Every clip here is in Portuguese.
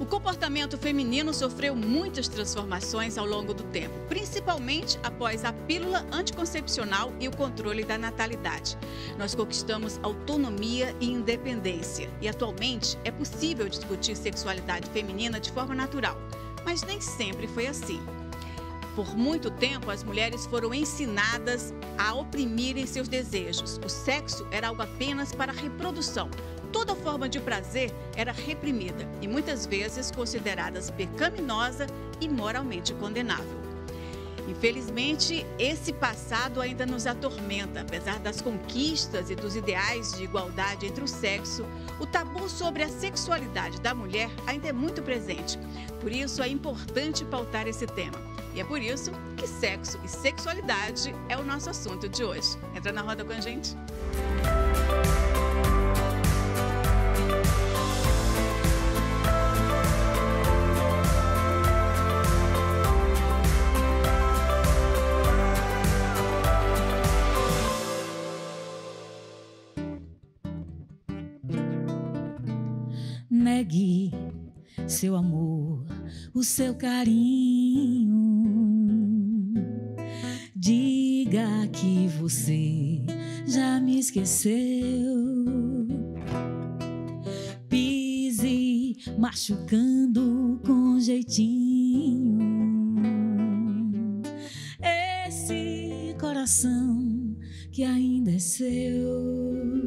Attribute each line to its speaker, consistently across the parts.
Speaker 1: O comportamento feminino sofreu muitas transformações ao longo do tempo, principalmente após a pílula anticoncepcional e o controle da natalidade. Nós conquistamos autonomia e independência e atualmente é possível discutir sexualidade feminina de forma natural, mas nem sempre foi assim. Por muito tempo, as mulheres foram ensinadas a oprimirem seus desejos. O sexo era algo apenas para reprodução. Toda forma de prazer era reprimida e muitas vezes considerada pecaminosa e moralmente condenável. Infelizmente, esse passado ainda nos atormenta. Apesar das conquistas e dos ideais de igualdade entre o sexo, o tabu sobre a sexualidade da mulher ainda é muito presente. Por isso, é importante pautar esse tema. E é por isso que sexo e sexualidade é o nosso assunto de hoje. Entra na roda com a gente.
Speaker 2: Negue seu amor, o seu carinho. Diga que você já me esqueceu. Pise machucando com jeitinho esse coração que ainda é seu.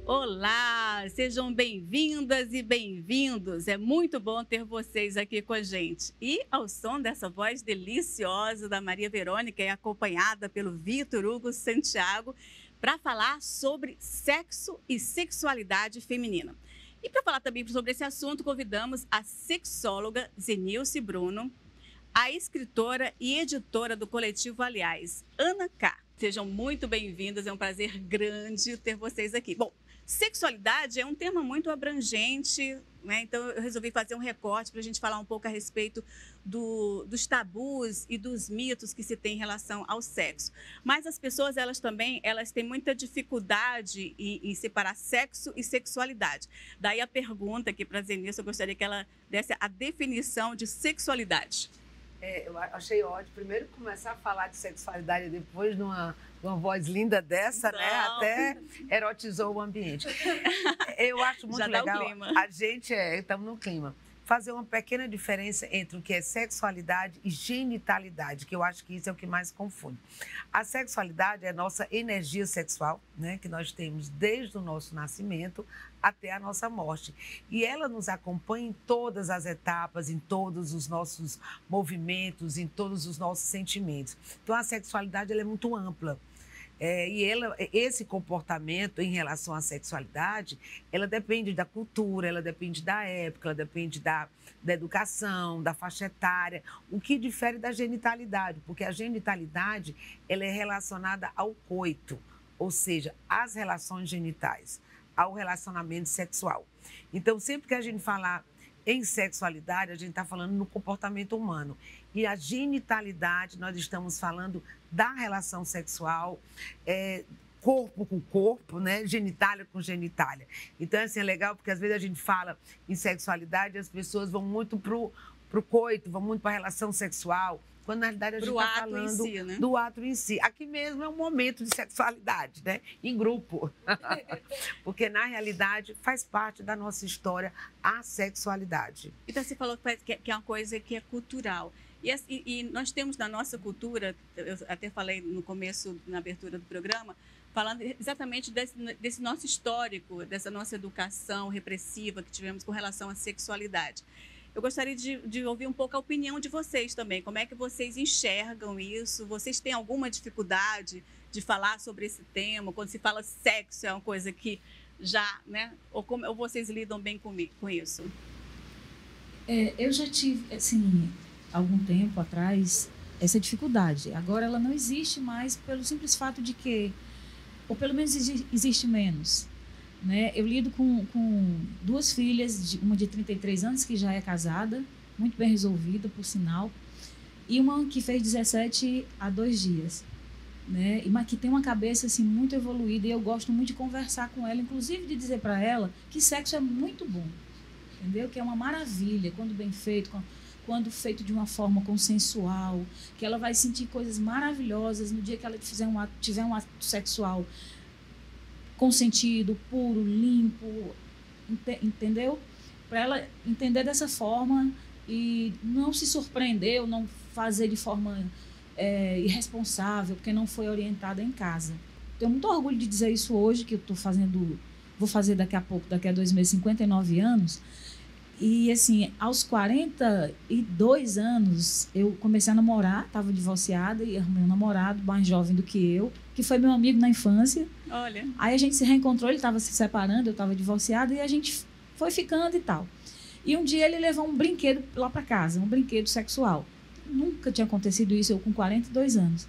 Speaker 1: Olá, sejam bem-vindas e bem-vindos. É muito bom ter vocês aqui com a gente. E ao som dessa voz deliciosa da Maria Verônica, é acompanhada pelo Vitor Hugo Santiago, para falar sobre sexo e sexualidade feminina. E para falar também sobre esse assunto, convidamos a sexóloga Zenilce Bruno, a escritora e editora do coletivo Aliás, Ana K. Sejam muito bem-vindas, é um prazer grande ter vocês aqui. Bom, sexualidade é um tema muito abrangente, né? Então eu resolvi fazer um recorte para a gente falar um pouco a respeito dos tabus e dos mitos que se tem em relação ao sexo. Mas as pessoas, elas têm muita dificuldade em separar sexo e sexualidade. Daí a pergunta aqui para a Zenilce, eu gostaria que ela desse a definição de sexualidade.
Speaker 3: Eu achei ótimo, primeiro começar a falar de sexualidade e depois de uma voz linda dessa, né? Até erotizou o ambiente. Eu acho muito legal, a gente estamos no clima, fazer uma pequena diferença entre o que é sexualidade e genitalidade, que eu acho que isso é o que mais confunde. A sexualidade é a nossa energia sexual, né? Que nós temos desde o nosso nascimento até a nossa morte. E ela nos acompanha em todas as etapas, em todos os nossos movimentos, em todos os nossos sentimentos. Então, a sexualidade ela é muito ampla. Esse comportamento em relação à sexualidade, ela depende da cultura, ela depende da época, ela depende da educação, da faixa etária, o que difere da genitalidade, porque a genitalidade ela é relacionada ao coito, ou seja, às relações genitais, ao relacionamento sexual. Então, sempre que a gente falar em sexualidade, a gente está falando no comportamento humano. E a genitalidade, nós estamos falando da relação sexual, corpo com corpo, né? Genitália com genitália. Então, assim, é legal porque às vezes a gente fala em sexualidade e as pessoas vão muito pro coito, vão muito para a relação sexual, quando na realidade a gente está falando
Speaker 1: si, né?
Speaker 3: do ato em si. Aqui mesmo é um momento de sexualidade, né? Em grupo. Porque na realidade faz parte da nossa história a sexualidade.
Speaker 1: Então você falou que é uma coisa que é cultural. E nós temos na nossa cultura, eu até falei no começo, na abertura do programa, falando exatamente desse nosso histórico, dessa nossa educação repressiva que tivemos com relação à sexualidade. Eu gostaria de ouvir um pouco a opinião de vocês também. Como é que vocês enxergam isso? Vocês têm alguma dificuldade de falar sobre esse tema? Quando se fala sexo, é uma coisa que já, né? Ou vocês lidam bem com isso?
Speaker 2: Eu já tive, assim, algum tempo atrás, essa dificuldade. Agora ela não existe mais pelo simples fato de que, ou pelo menos existe menos. Né? Eu lido com duas filhas, uma de 33 anos, que já é casada, muito bem resolvida, por sinal, e uma que fez 17 há 2 dias. Né? Mas que tem uma cabeça assim, muito evoluída, e eu gosto muito de conversar com ela, inclusive de dizer para ela que sexo é muito bom. entendeu? Que é uma maravilha, quando bem feito, quando feito de uma forma consensual, que ela vai sentir coisas maravilhosas no dia que ela tiver um ato sexual consentido, puro, limpo, entendeu? Para ela entender dessa forma e não se surpreender ou não fazer de forma irresponsável, porque não foi orientada em casa. Tenho muito orgulho de dizer isso hoje, que eu vou fazer daqui a 2 meses, 59 anos. E, assim, aos 42 anos, eu comecei a namorar, estava divorciada e arrumei um namorado mais jovem do que eu, que foi meu amigo na infância.
Speaker 1: Olha.
Speaker 2: Aí a gente se reencontrou, ele estava se separando, eu estava divorciada, e a gente foi ficando e tal. E um dia ele levou um brinquedo lá para casa, um brinquedo sexual. Nunca tinha acontecido isso, eu com 42 anos.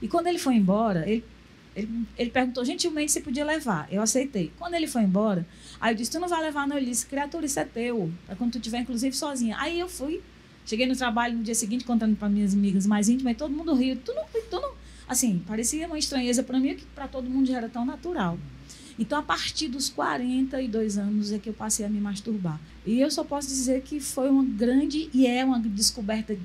Speaker 2: E quando ele foi embora, ele perguntou gentilmente se podia levar. Eu aceitei. Quando ele foi embora, aí eu disse, tu não vai levar não? Ele disse, criatura, isso é teu. Para quando tu estiver, inclusive, sozinha. Aí eu fui. Cheguei no trabalho no dia seguinte, contando para minhas amigas mais íntimas, e todo mundo riu. Tu não... Assim, parecia uma estranheza para mim, que para todo mundo já era tão natural. Então, a partir dos 42 anos é que eu passei a me masturbar. E eu só posso dizer que foi uma grande e é uma descoberta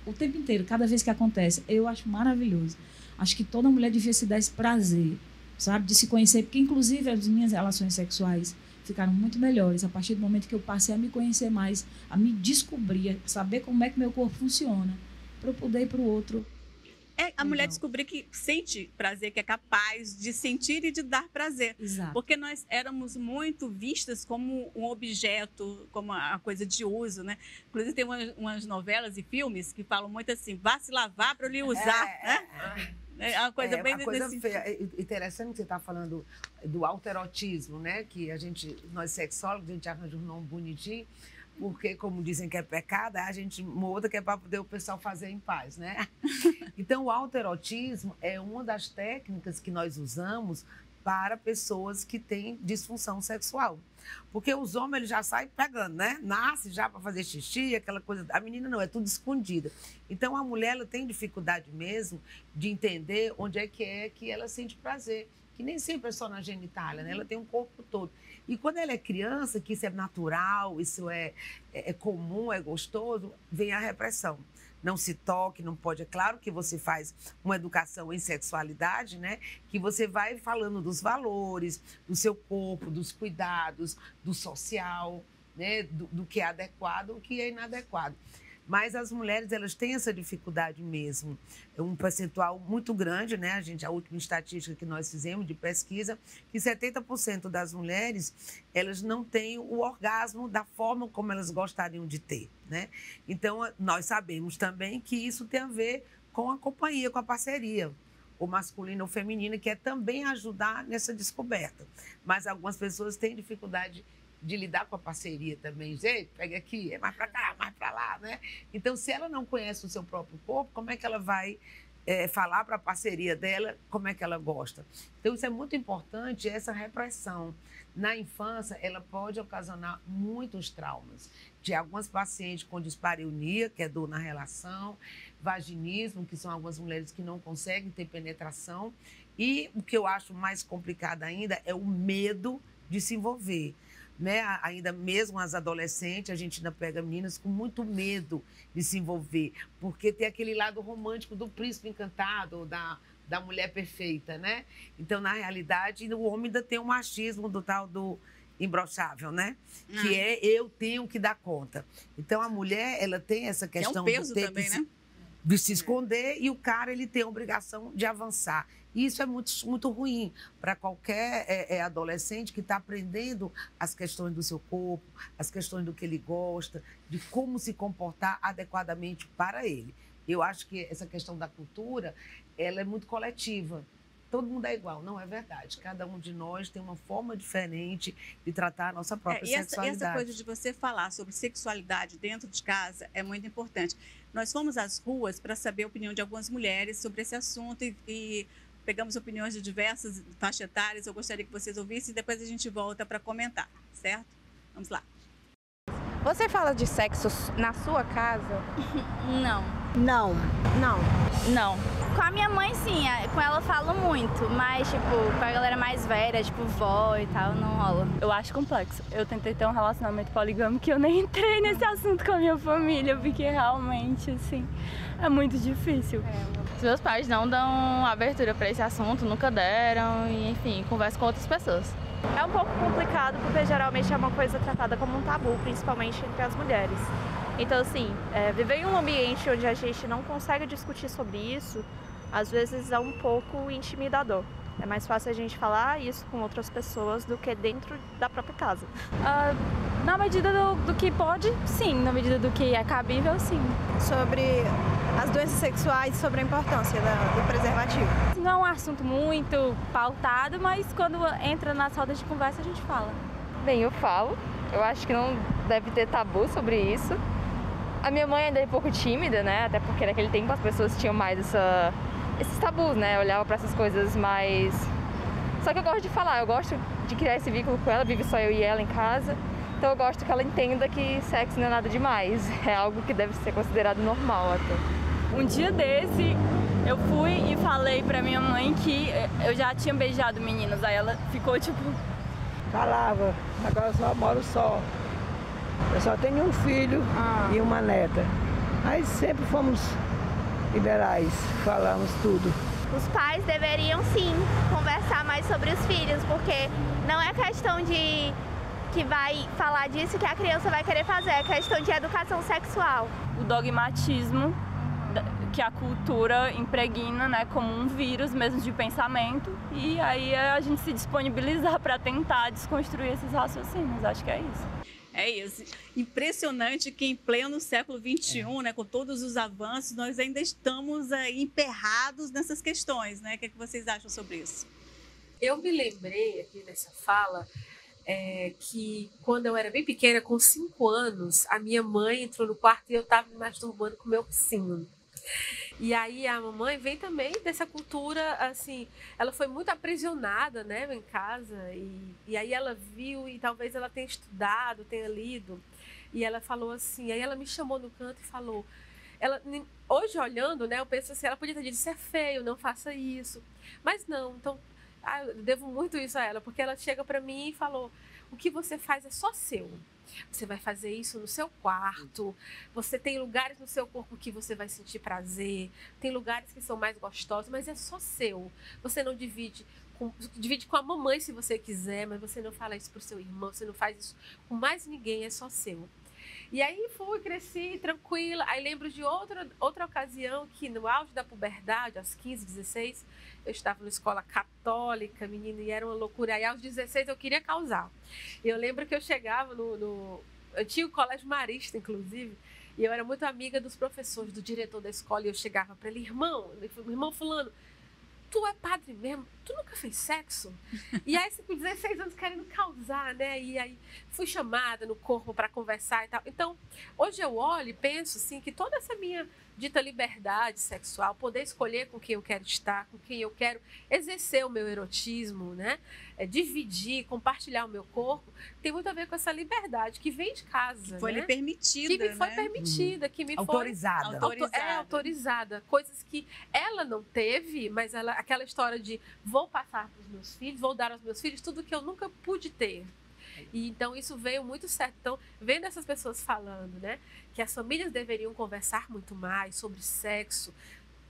Speaker 2: o tempo inteiro, cada vez que acontece. Eu acho maravilhoso. Acho que toda mulher devia se dar esse prazer, sabe, de se conhecer, porque inclusive as minhas relações sexuais ficaram muito melhores a partir do momento que eu passei a me conhecer mais, a me descobrir, a saber como é que meu corpo funciona, para eu poder ir para o outro.
Speaker 1: A mulher descobrir que sente prazer, que é capaz de sentir e de dar prazer.
Speaker 2: Exato.
Speaker 1: Porque nós éramos muito vistas como um objeto, como uma coisa de uso, né? Inclusive tem umas novelas e filmes que falam muito assim, vá se lavar para eu lhe usar, né? É uma coisa bem
Speaker 3: uma coisa feia. Interessante que você está falando do autoerotismo, né? Que nós sexólogos, a gente arranja um nome bonitinho, porque, como dizem que é pecado, a gente muda que é para poder o pessoal fazer em paz, né? Então, o autoerotismo é uma das técnicas que nós usamos para pessoas que têm disfunção sexual. Porque os homens eles já saem pegando, né? Nasce já para fazer xixi, aquela coisa. A menina não, é tudo escondida. Então, a mulher ela tem dificuldade mesmo de entender onde é que ela sente prazer. Que nem sempre é só na genitália, né? Ela tem um corpo todo. E quando ela é criança, que isso é natural, isso é comum, é gostoso, vem a repressão. Não se toque, não pode. É claro que você faz uma educação em sexualidade, né? Que você vai falando dos valores, do seu corpo, dos cuidados, do social, né? Do que é adequado, o que é inadequado. Mas as mulheres, elas têm essa dificuldade mesmo. É um percentual muito grande, né? A última estatística que nós fizemos de pesquisa, que 70% das mulheres, elas não têm o orgasmo da forma como elas gostariam de ter, né? Então, nós sabemos também que isso tem a ver com a companhia, com a parceria, ou masculina ou feminina, que é também ajudar nessa descoberta. Mas algumas pessoas têm dificuldade de lidar com a parceria também. Gente, pega aqui, é mais para cá, mais para lá, né? Então, se ela não conhece o seu próprio corpo, como é que ela vai falar para a parceria dela como é que ela gosta? Então, isso é muito importante, essa repressão. Na infância, ela pode ocasionar muitos traumas. De algumas pacientes com dispareunia, que é dor na relação, vaginismo, que são algumas mulheres que não conseguem ter penetração. E o que eu acho mais complicado ainda é o medo de se envolver. Né? Ainda mesmo as adolescentes, a gente ainda pega meninas com muito medo de se envolver, porque tem aquele lado romântico do príncipe encantado, da mulher perfeita, né? Então, na realidade, o homem ainda tem o machismo do tal do imbrochável, né? Que é eu tenho que dar conta. Então, a mulher, ela tem essa questão
Speaker 1: é um peso também, né?
Speaker 3: De se esconder, e o cara ele tem a obrigação de avançar. E isso é muito, muito ruim para qualquer adolescente que está aprendendo as questões do seu corpo, as questões do que ele gosta, de como se comportar adequadamente para ele. Eu acho que essa questão da cultura, ela é muito coletiva. Todo mundo é igual, não é verdade. Cada um de nós tem uma forma diferente de tratar a nossa própria sexualidade.
Speaker 1: Essa coisa de você falar sobre sexualidade dentro de casa é muito importante. Nós fomos às ruas para saber a opinião de algumas mulheres sobre esse assunto e pegamos opiniões de diversas faixas etárias. Eu gostaria que vocês ouvissem e depois a gente volta para comentar, certo? Vamos lá.
Speaker 4: Você fala de sexo na sua casa?
Speaker 5: Não.
Speaker 4: Não.
Speaker 5: Não. Com a minha mãe, sim, com ela eu falo muito, mas, tipo, com a galera mais velha, tipo, vó e tal, não rola.
Speaker 6: Eu acho complexo. Eu tentei ter um relacionamento poligâmico e eu nem entrei nesse assunto com a minha família, porque realmente, assim, é muito difícil.
Speaker 5: Os meus pais não dão abertura pra esse assunto, nunca deram, e, enfim, converso com outras pessoas.
Speaker 7: É um pouco complicado porque geralmente é uma coisa tratada como um tabu, principalmente entre as mulheres. Então, assim, viver em um ambiente onde a gente não consegue discutir sobre isso, às vezes é um pouco intimidador. É mais fácil a gente falar isso com outras pessoas do que dentro da própria casa.
Speaker 6: Na medida do que pode, sim. Na medida do que é cabível, sim.
Speaker 7: Sobre as doenças sexuais, sobre a importância do preservativo.
Speaker 6: Não é um assunto muito pautado, mas quando entra nas rodas de conversa a gente fala.
Speaker 8: Bem, eu falo. Eu acho que não deve ter tabu sobre isso. A minha mãe ainda é um pouco tímida, né? Até porque naquele tempo as pessoas tinham mais esses tabus, né? Eu olhava para essas coisas mais... Só que eu gosto de falar, eu gosto de criar esse vínculo com ela, vive só eu e ela em casa. Então eu gosto que ela entenda que sexo não é nada demais, é algo que deve ser considerado normal até.
Speaker 6: Um dia desse, eu fui e falei pra minha mãe que eu já tinha beijado meninos, aí ela ficou tipo...
Speaker 4: Falava, agora só moro só. Eu só tenho um filho e uma neta. Aí sempre fomos liberais, falamos tudo.
Speaker 7: Os pais deveriam sim conversar mais sobre os filhos, porque não é questão de que vai falar disso que a criança vai querer fazer, é questão de educação sexual.
Speaker 6: O dogmatismo que a cultura impregna, né, como um vírus mesmo de pensamento, e aí a gente se disponibilizar para tentar desconstruir esses raciocínios, acho que é isso.
Speaker 1: É isso. Impressionante que em pleno século XXI, né, com todos os avanços, nós ainda estamos emperrados nessas questões, né? O que vocês acham sobre isso?
Speaker 9: Eu me lembrei aqui nessa fala que quando eu era bem pequena, com 5 anos, a minha mãe entrou no quarto e eu estava me masturbando com o meu ursinho. E aí a mamãe vem também dessa cultura, assim, ela foi muito aprisionada, né, em casa, e aí ela viu, e talvez ela tenha estudado, tenha lido, e ela falou assim, aí ela me chamou no canto e falou, hoje olhando, né, eu penso assim, ela podia ter dito, isso é feio, não faça isso, mas não, então, eu devo muito isso a ela, porque ela chega para mim e falou, o que você faz é só seu. Você vai fazer isso no seu quarto, você tem lugares no seu corpo que você vai sentir prazer, tem lugares que são mais gostosos, mas é só seu. Você não divide com a mamãe se você quiser, mas você não fala isso para o seu irmão, você não faz isso com mais ninguém, é só seu. E aí cresci tranquila, aí lembro de outra ocasião que no auge da puberdade, aos 15, 16, eu estava numa escola católica, menina, e era uma loucura. Aí aos 16 eu queria causar. E eu lembro que eu chegava no antigo colégio marista, inclusive, e eu era muito amiga dos professores, do diretor da escola, e eu chegava para ele, irmão fulano, tu é padre mesmo? Tu nunca fez sexo? E aí, com 16 anos, querendo causar, né? E aí, fui chamada no corpo para conversar e tal. Então, hoje eu olho e penso, assim, que toda essa minha dita liberdade sexual, poder escolher com quem eu quero estar, com quem eu quero exercer o meu erotismo, né? Dividir, compartilhar o meu corpo, tem muito a ver com essa liberdade que vem de casa,
Speaker 1: que foi lhe permitida,
Speaker 9: que me foi permitida, que me
Speaker 3: autorizada.
Speaker 9: foi autorizada. Coisas que ela não teve, mas aquela história de vou passar para os meus filhos, vou dar aos meus filhos tudo que eu nunca pude ter. E então isso veio muito certo. Então, vendo essas pessoas falando, né, que as famílias deveriam conversar muito mais sobre sexo,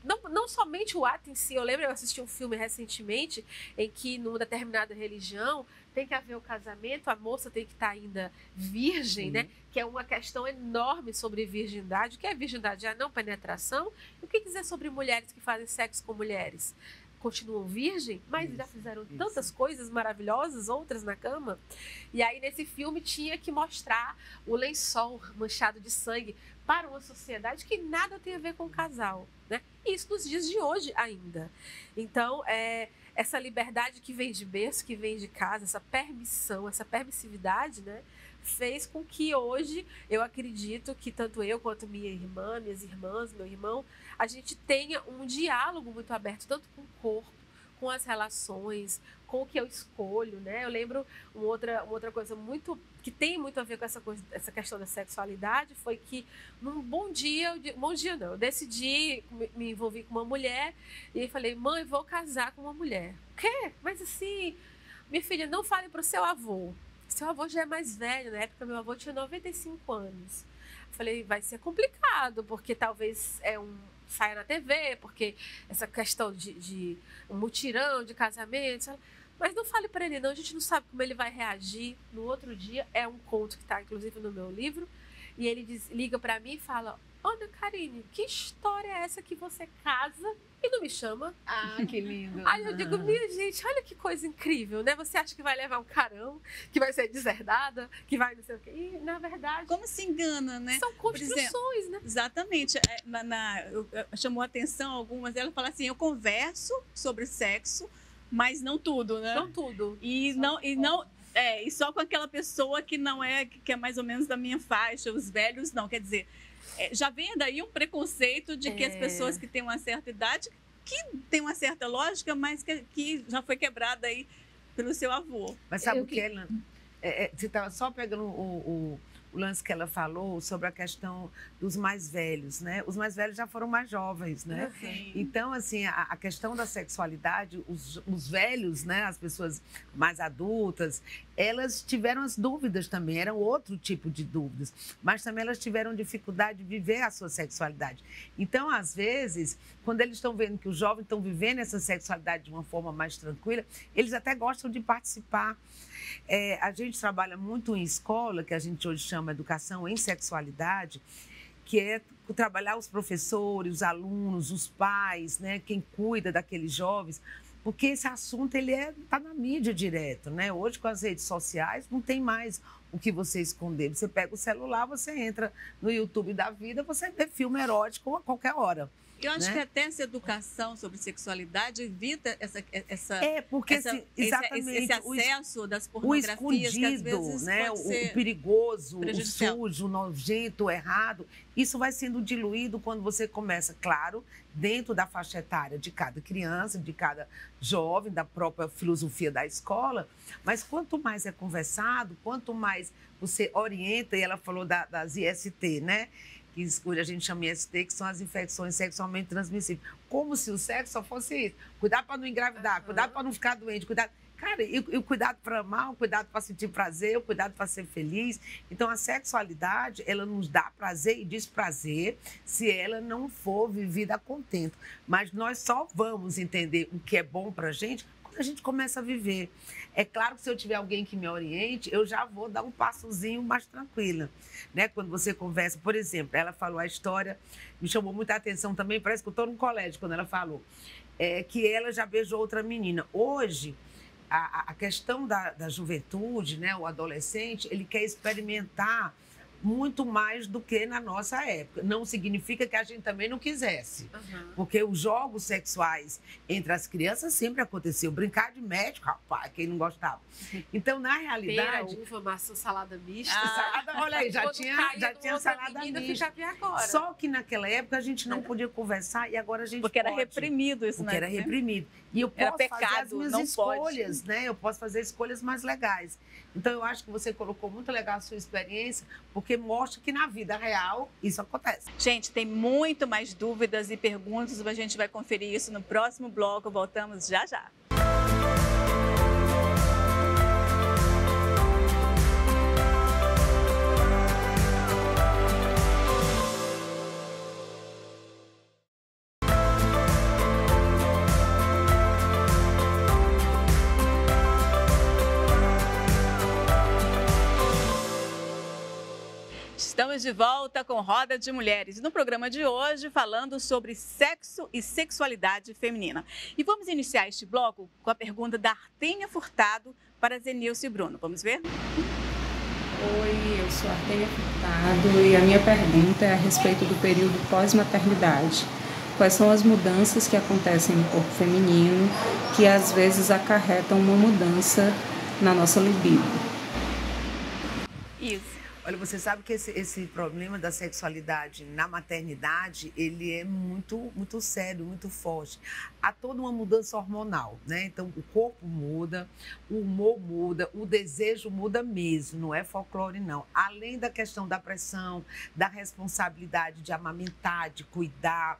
Speaker 9: não somente o ato em si. Eu lembro, eu assisti um filme recentemente em que numa determinada religião tem que haver o casamento, a moça tem que estar ainda virgem, né? Que é uma questão enorme sobre virgindade. O que é virgindade? A não penetração. E o que dizer sobre mulheres que fazem sexo com mulheres? Continuam virgem, mas já fizeram tantas coisas maravilhosas, outras na cama. E aí nesse filme tinha que mostrar o lençol manchado de sangue para uma sociedade que nada tem a ver com o casal, né? Isso nos dias de hoje ainda. Então, essa liberdade que vem de berço, que vem de casa, essa permissão, essa permissividade, né, fez com que hoje eu acredito que tanto eu quanto minha irmã, minhas irmãs, meu irmão, a gente tenha um diálogo muito aberto, tanto com o corpo, com as relações, com o que eu escolho, né? Eu lembro uma outra coisa que tem muito a ver com essa questão da sexualidade, foi que num bom dia eu decidi, me envolvi com uma mulher e falei, mãe, vou casar com uma mulher. O quê? Mas assim, minha filha, não fale para o seu avô. Seu avô já é mais velho, na época meu avô tinha 95 anos. Eu falei, vai ser complicado, porque talvez saia na TV, porque essa questão de um mutirão de casamento, mas não fale para ele não, a gente não sabe como ele vai reagir. No outro dia, é um conto que está inclusive no meu livro, e ele liga para mim e fala, Ana Karine, que história é essa que você casa e não me chama?
Speaker 3: Ah, que lindo.
Speaker 9: Aí eu digo, minha gente, olha que coisa incrível, né? Você acha que vai levar um carão, que vai ser deserdada, que vai não sei o quê. E, na verdade...
Speaker 1: Como se engana, né?
Speaker 9: São construções, né?
Speaker 1: Exatamente. Chamou a atenção algumas, ela fala assim, eu converso sobre sexo, mas não tudo, né?
Speaker 9: Não tudo.
Speaker 1: E só com aquela pessoa que não é, que é mais ou menos da minha faixa, os velhos não, quer dizer... já vem daí um preconceito de que as pessoas que têm uma certa idade, que tem uma certa lógica, mas que já foi quebrada aí pelo seu avô.
Speaker 3: Mas sabe o que, Ela? Você estava só pegando o lance que ela falou sobre a questão dos mais velhos, né? Os mais velhos já foram mais jovens, né?
Speaker 1: Sim.
Speaker 3: Então, assim, a questão da sexualidade, os velhos, né? As pessoas mais adultas, elas tiveram as dúvidas também, eram outro tipo de dúvidas, mas também elas tiveram dificuldade de viver a sua sexualidade. Então, às vezes, quando eles estão vendo que os jovens estão vivendo essa sexualidade de uma forma mais tranquila, eles até gostam de participar. A gente trabalha muito em escola, que a gente hoje chama Educação em Sexualidade, que é trabalhar os professores, os alunos, os pais, né, quem cuida daqueles jovens, porque esse assunto está na mídia direto, né? Hoje, com as redes sociais, não tem mais o que você esconder. Você pega o celular, você entra no YouTube da vida, você vê filme erótico a qualquer hora.
Speaker 1: Eu acho que até essa educação sobre sexualidade evita esse acesso das pornografias,
Speaker 3: o escondido,
Speaker 1: que às vezes
Speaker 3: né?
Speaker 1: pode ser
Speaker 3: o perigoso, o sujo, o nojento, o errado. Isso vai sendo diluído quando você começa, claro, dentro da faixa etária de cada criança, de cada jovem, da própria filosofia da escola. Mas quanto mais é conversado, quanto mais você orienta, e ela falou das IST, né? Que a gente chama IST, que são as infecções sexualmente transmissíveis. Como se o sexo só fosse isso. Cuidado para não engravidar, cuidado para não ficar doente, cuidado... Cara, e o cuidado para amar, o cuidado para sentir prazer, o cuidado para ser feliz. Então, a sexualidade, ela nos dá prazer e desprazer se ela não for vivida a contento. Mas nós só vamos entender o que é bom para a gente quando a gente começa a viver. É claro que se eu tiver alguém que me oriente, eu já vou dar um passozinho mais tranquila, né? Quando você conversa, por exemplo, ela falou a história, me chamou muita atenção também, parece que eu estou no colégio quando ela falou, que ela já beijou outra menina. Hoje, a questão da juventude, né? O adolescente, ele quer experimentar muito mais do que na nossa época. Não significa que a gente também não quisesse. Porque os jogos sexuais entre as crianças sempre aconteceu. Brincar de médico, rapaz, quem não gostava. Então, na realidade...
Speaker 9: Pera, uva, maçã, salada mista.
Speaker 3: Olha aí, já tinha salada mista. Só que naquela época a gente não podia conversar e agora a gente
Speaker 1: Porque era reprimido isso,
Speaker 3: porque era reprimido. E eu posso fazer as minhas escolhas, né? Eu posso fazer escolhas mais legais. Então, eu acho que você colocou muito legal a sua experiência, porque mostra que na vida real isso acontece.
Speaker 1: Gente, tem muito mais dúvidas e perguntas, mas a gente vai conferir isso no próximo bloco. Voltamos já já. Estamos de volta com Roda de Mulheres. No programa de hoje, falando sobre sexo e sexualidade feminina. E vamos iniciar este bloco com a pergunta da Artênia Furtado para Zenilce e Bruno. Vamos ver?
Speaker 10: Oi, eu sou a Artênia Furtado e a minha pergunta é a respeito do período pós-maternidade. Quais são as mudanças que acontecem no corpo feminino que às vezes acarretam uma mudança na nossa libido?
Speaker 1: Isso.
Speaker 3: Olha, você sabe que esse problema da sexualidade na maternidade, ele é muito, muito sério, muito forte. Há toda uma mudança hormonal, né? Então, o corpo muda, o humor muda, o desejo muda mesmo, não é folclore, não. Além da questão da pressão, da responsabilidade de amamentar, de cuidar.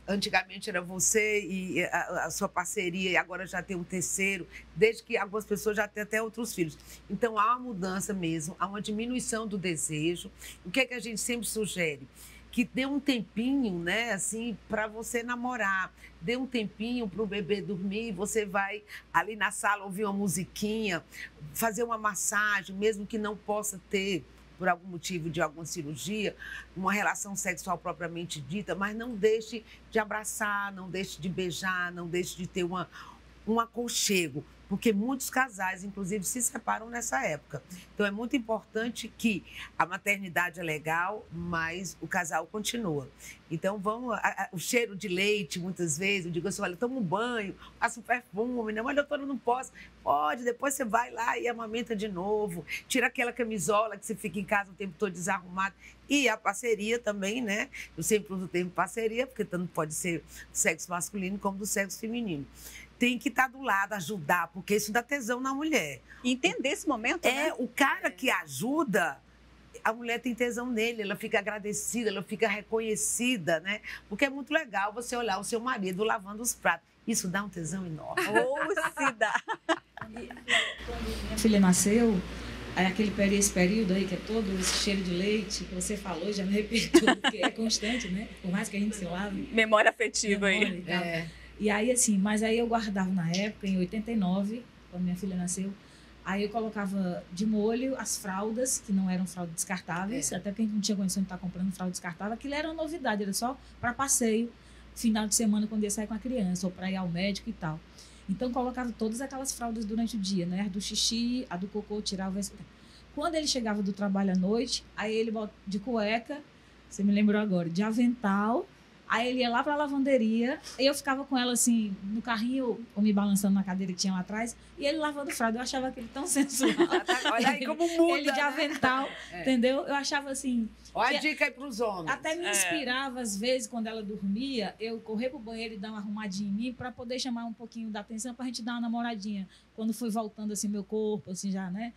Speaker 3: Antigamente era você e a sua parceria, e agora já tem um terceiro, desde que algumas pessoas já têm até outros filhos. Então, há uma mudança mesmo, há uma diminuição do desejo. O que é que a gente sempre sugere? Que dê um tempinho, né, assim, para você namorar. Dê um tempinho para o bebê dormir. Você vai ali na sala ouvir uma musiquinha, fazer uma massagem, mesmo que não possa ter, por algum motivo de alguma cirurgia, uma relação sexual propriamente dita, mas não deixe de abraçar, não deixe de beijar, não deixe de ter um aconchego. Porque muitos casais, inclusive, se separam nessa época. Então, é muito importante que a maternidade é legal, mas o casal continua. Então, o cheiro de leite, muitas vezes, eu digo assim, olha, toma um banho, passa um perfume, não, mas doutora, não posso. Pode, depois você vai lá e amamenta de novo, tira aquela camisola que você fica em casa o tempo todo desarrumado. E a parceria também, né? Eu sempre uso o termo parceria, porque tanto pode ser do sexo masculino como do sexo feminino. Tem que estar do lado, ajudar, porque isso dá tesão na mulher.
Speaker 1: Entender esse momento, né?
Speaker 3: O cara que ajuda, a mulher tem tesão nele, ela fica agradecida, ela fica reconhecida, né? Porque é muito legal você olhar o seu marido lavando os pratos. Isso dá um tesão enorme.
Speaker 1: Ou se dá.
Speaker 2: Quando minha filha nasceu, esse período aí, que é todo esse cheiro de leite, que você falou, já me repetiu, porque é constante, né? Por mais que a gente se lave.
Speaker 1: Memória afetiva aí.
Speaker 2: E aí, assim, mas aí eu guardava na época, em 89, quando minha filha nasceu, aí eu colocava de molho as fraldas, que não eram fraldas descartáveis, até porque a gente não tinha condição de estar comprando fralda descartável, aquilo era uma novidade, era só para passeio, final de semana, quando ia sair com a criança, ou para ir ao médico e tal. Então, colocava todas aquelas fraldas durante o dia, né? A do xixi, a do cocô, tirava. Quando ele chegava do trabalho à noite, aí ele bota de cueca, você me lembrou agora, de avental. Aí ele ia lá para a lavanderia, e eu ficava com ela assim, no carrinho, ou me balançando na cadeira que tinha lá atrás, e ele lavando fralda. Eu achava aquele tão sensual.
Speaker 3: Olha aí como muda,
Speaker 2: ele de avental, entendeu? Eu achava assim...
Speaker 3: Olha a dica aí para os homens.
Speaker 2: Até me inspirava, às vezes, quando ela dormia, eu correr pro banheiro e dar uma arrumadinha em mim para poder chamar um pouquinho da atenção, para a gente dar uma namoradinha. Quando foi voltando assim, meu corpo, assim, já, né?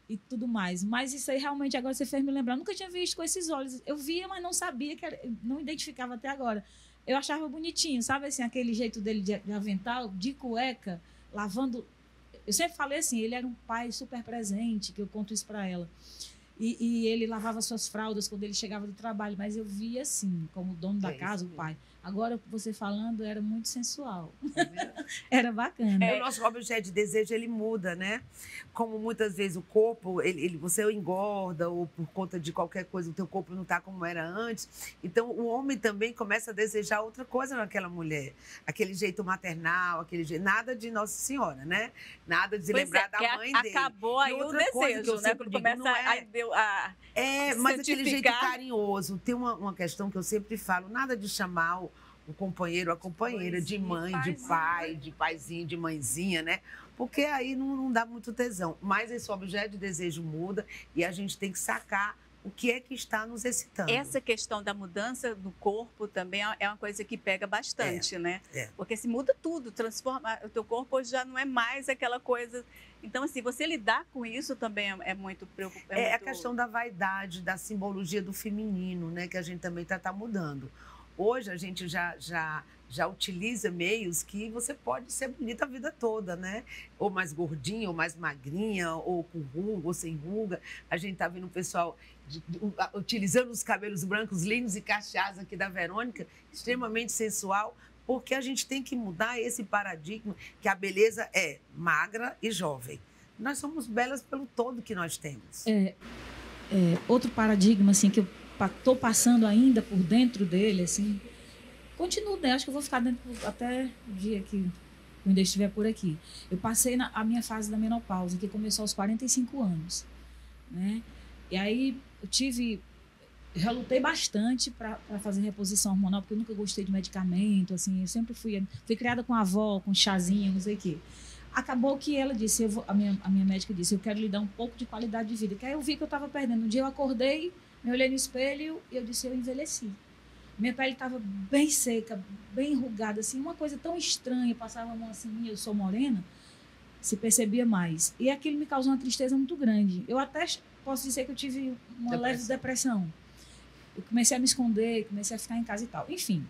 Speaker 2: E tudo mais. Mas isso aí realmente agora você fez me lembrar. Eu nunca tinha visto com esses olhos. Eu via, mas não sabia, não identificava até agora. Eu achava bonitinho, sabe assim, aquele jeito dele de avental, de cueca, lavando. Eu sempre falei assim, ele era um pai super presente, que eu conto isso para ela. E ele lavava suas fraldas quando ele chegava do trabalho, mas eu via assim, como dono da casa, o pai. Agora, você falando, era muito sensual. Era bacana.
Speaker 3: O nosso objeto de desejo, ele muda, né? Como muitas vezes o corpo, você engorda, ou por conta de qualquer coisa, o teu corpo não está como era antes. Então, o homem também começa a desejar outra coisa naquela mulher. Aquele jeito maternal, aquele jeito... Nada de Nossa Senhora, né? Nada de lembrar da mãe dele.
Speaker 1: Acabou aí o desejo, né? Quando começa
Speaker 3: mas aquele jeito carinhoso. Tem uma questão que eu sempre falo, nada de chamar o companheiro, a companheira, de mãe, de pai, de paizinho, de mãezinha, né? Porque aí não dá muito tesão. Mas esse objeto de desejo muda e a gente tem que sacar o que é que está nos excitando.
Speaker 1: Essa questão da mudança do corpo também é uma coisa que pega bastante, né? Porque se muda tudo, transforma. O teu corpo hoje já não é mais aquela coisa. Então, assim, você lidar com isso também é muito preocupante.
Speaker 3: A questão da vaidade, da simbologia do feminino, né? Que a gente também está mudando. Hoje a gente já utiliza meios que você pode ser bonita a vida toda, né? Ou mais gordinha, ou mais magrinha, ou com ruga, ou sem ruga. A gente está vendo o pessoal utilizando os cabelos brancos lindos e cacheados aqui da Verônica, extremamente sensual, porque a gente tem que mudar esse paradigma que a beleza é magra e jovem. Nós somos belas pelo todo que nós temos.
Speaker 2: Outro paradigma, assim, que eu estou passando ainda por dentro dele, assim, continuo dentro, acho que eu vou ficar dentro até o dia que eu ainda estiver por aqui. Eu passei a minha fase da menopausa, que começou aos 45 anos, né? E aí já lutei bastante para fazer reposição hormonal, porque eu nunca gostei de medicamento, assim, eu sempre fui criada com a avó, com chazinho, não sei o quê. Acabou que ela disse, a minha médica disse, eu quero lhe dar um pouco de qualidade de vida. Que aí eu vi que eu estava perdendo. Um dia eu acordei, me olhei no espelho e eu disse, eu envelheci. Minha pele estava bem seca, bem enrugada, assim, uma coisa tão estranha. Passava a mão assim, eu sou morena, se percebia mais. E aquilo me causou uma tristeza muito grande. Eu até posso dizer que eu tive uma leve depressão. Eu comecei a me esconder, comecei a ficar em casa e tal. Enfim,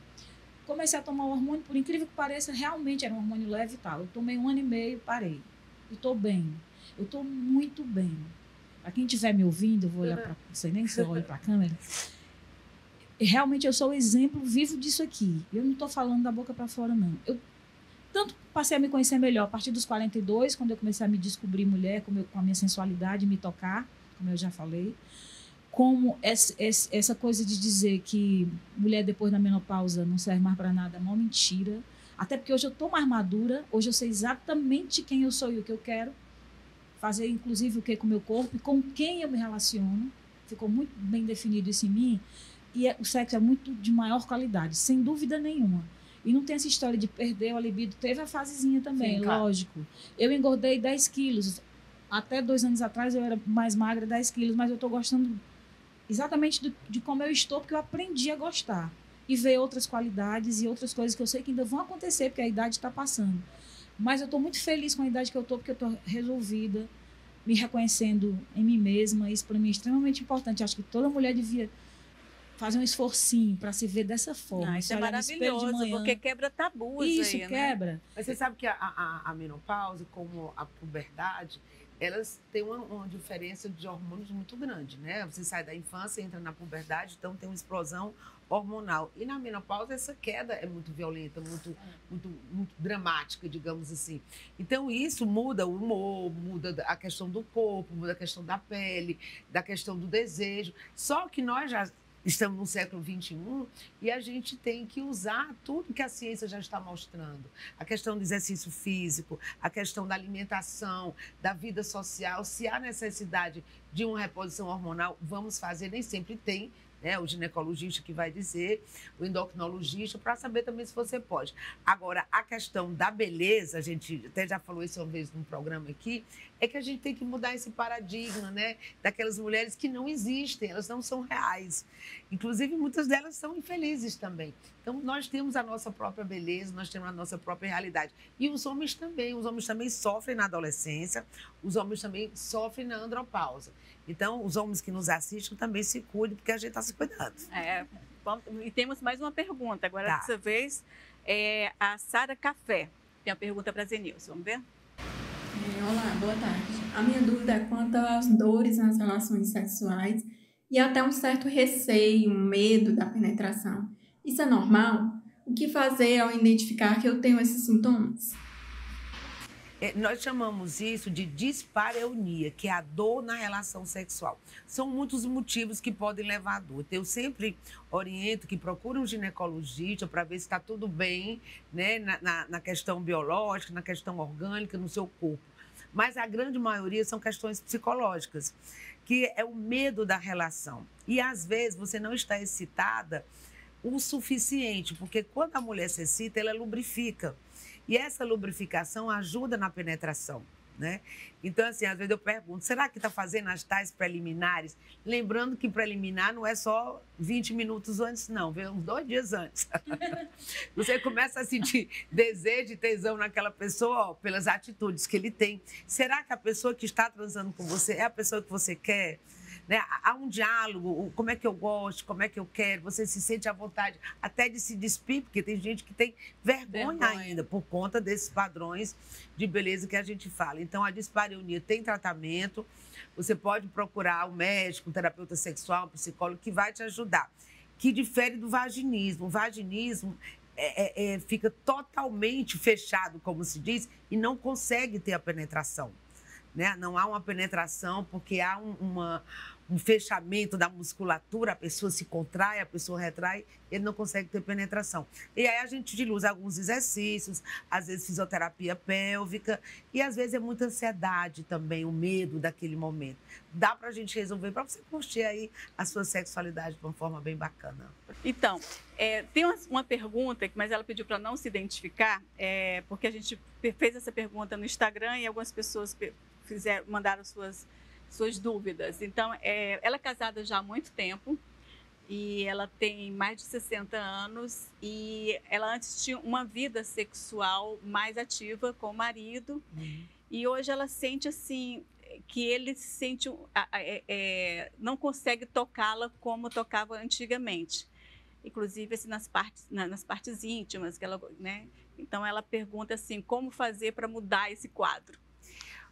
Speaker 2: comecei a tomar o hormônio, por incrível que pareça, realmente era um hormônio leve e tal. Eu tomei 1 ano e meio, parei. E estou bem. Eu estou muito bem. Para quem estiver me ouvindo, eu vou olhar para você, nem se eu olho para a câmera. E realmente eu sou o exemplo vivo disso aqui. Eu não estou falando da boca para fora, não. Eu tanto passei a me conhecer melhor a partir dos 42, quando eu comecei a me descobrir mulher, com a minha sensualidade, me tocar, como eu já falei. Como essa coisa de dizer que mulher depois da menopausa não serve mais para nada é uma mentira. Até porque hoje eu estou mais madura, hoje eu sei exatamente quem eu sou e o que eu quero fazer, inclusive o que com o meu corpo e com quem eu me relaciono. Ficou muito bem definido isso em mim. E o sexo é muito de maior qualidade, sem dúvida nenhuma. E não tem essa história de perder o libido. Teve a fasezinha também, sim, lógico. Claro. Eu engordei 10 quilos. Até 2 anos atrás eu era mais magra, 10 quilos, mas eu estou gostando exatamente de como eu estou, porque eu aprendi a gostar. E ver outras qualidades e outras coisas que eu sei que ainda vão acontecer, porque a idade está passando. Mas eu estou muito feliz com a idade que eu estou, porque eu estou resolvida, me reconhecendo em mim mesma. Isso para mim é extremamente importante. Acho que toda mulher devia fazer um esforcinho para se ver dessa forma.
Speaker 1: Isso é maravilhoso, porque quebra tabus.
Speaker 2: Isso,
Speaker 1: aí,
Speaker 2: quebra.
Speaker 3: Né? Mas você sabe que a menopausa, como a puberdade, elas têm uma diferença de hormônios muito grande, né? Você sai da infância, entra na puberdade, então tem uma explosão hormonal. E na menopausa, essa queda é muito violenta, muito dramática, digamos assim. Então, isso muda o humor, muda a questão do corpo, muda a questão da pele, da questão do desejo. Só que nós já estamos no século XXI e a gente tem que usar tudo que a ciência já está mostrando. A questão do exercício físico, a questão da alimentação, da vida social. Se há necessidade de uma reposição hormonal, vamos fazer. Nem sempre tem, né, o ginecologista que vai dizer, o endocrinologista, para saber também se você pode. Agora, a questão da beleza, a gente até já falou isso uma vez num programa aqui, é que a gente tem que mudar esse paradigma, né, daquelas mulheres que não existem, elas não são reais. Inclusive, muitas delas são infelizes também. Então, nós temos a nossa própria beleza, nós temos a nossa própria realidade. E os homens também sofrem na adolescência, os homens também sofrem na andropausa. Então, os homens que nos assistem também se cuidem, porque a gente está se cuidando.
Speaker 1: E temos mais uma pergunta. Agora, dessa vez, a Sara Café tem uma pergunta para a Zenilson. Vamos ver?
Speaker 11: Olá, boa tarde. A minha dúvida é quanto às dores nas relações sexuais e até um certo receio, um medo da penetração. Isso é normal? O que fazer ao identificar que eu tenho esses sintomas?
Speaker 3: Nós chamamos isso de dispareunia, que é a dor na relação sexual. São muitos motivos que podem levar à dor. Eu sempre oriento que procure um ginecologista para ver se está tudo bem, né, na questão biológica, na questão orgânica, no seu corpo. Mas a grande maioria são questões psicológicas, que é o medo da relação. E, às vezes, você não está excitada o suficiente, porque quando a mulher se excita, ela lubrifica. E essa lubrificação ajuda na penetração, né? Então, assim, às vezes eu pergunto, será que está fazendo as tais preliminares? Lembrando que preliminar não é só 20 minutos antes, não, vem uns 2 dias antes. Você começa a sentir desejo e tesão naquela pessoa, ó, pelas atitudes que ele tem. Será que a pessoa que está transando com você é a pessoa que você quer? Né? Há um diálogo, como é que eu gosto, como é que eu quero, você se sente à vontade até de se despir, porque tem gente que tem vergonha ainda por conta desses padrões de beleza que a gente fala. Então, a dispareunia tem tratamento, você pode procurar um médico, um terapeuta sexual, um psicólogo que vai te ajudar, que difere do vaginismo. O vaginismo fica totalmente fechado, como se diz, e não consegue ter a penetração. Né? Não há uma penetração porque há fechamento da musculatura, a pessoa se contrai, a pessoa retrai, ele não consegue ter penetração. E aí a gente utiliza alguns exercícios, às vezes fisioterapia pélvica, e às vezes é muita ansiedade também, o medo daquele momento. Dá pra gente resolver, para você curtir aí a sua sexualidade de uma forma bem bacana.
Speaker 1: Então, tem uma pergunta, mas ela pediu para não se identificar, porque a gente fez essa pergunta no Instagram e algumas pessoas mandaram suas dúvidas. Então, ela é casada já há muito tempo e ela tem mais de 60 anos e ela antes tinha uma vida sexual mais ativa com o marido e hoje ela sente assim que ele sente não consegue tocá-la como tocava antigamente, inclusive assim, nas partes íntimas que ela, né? Então ela pergunta assim, como fazer para mudar esse quadro?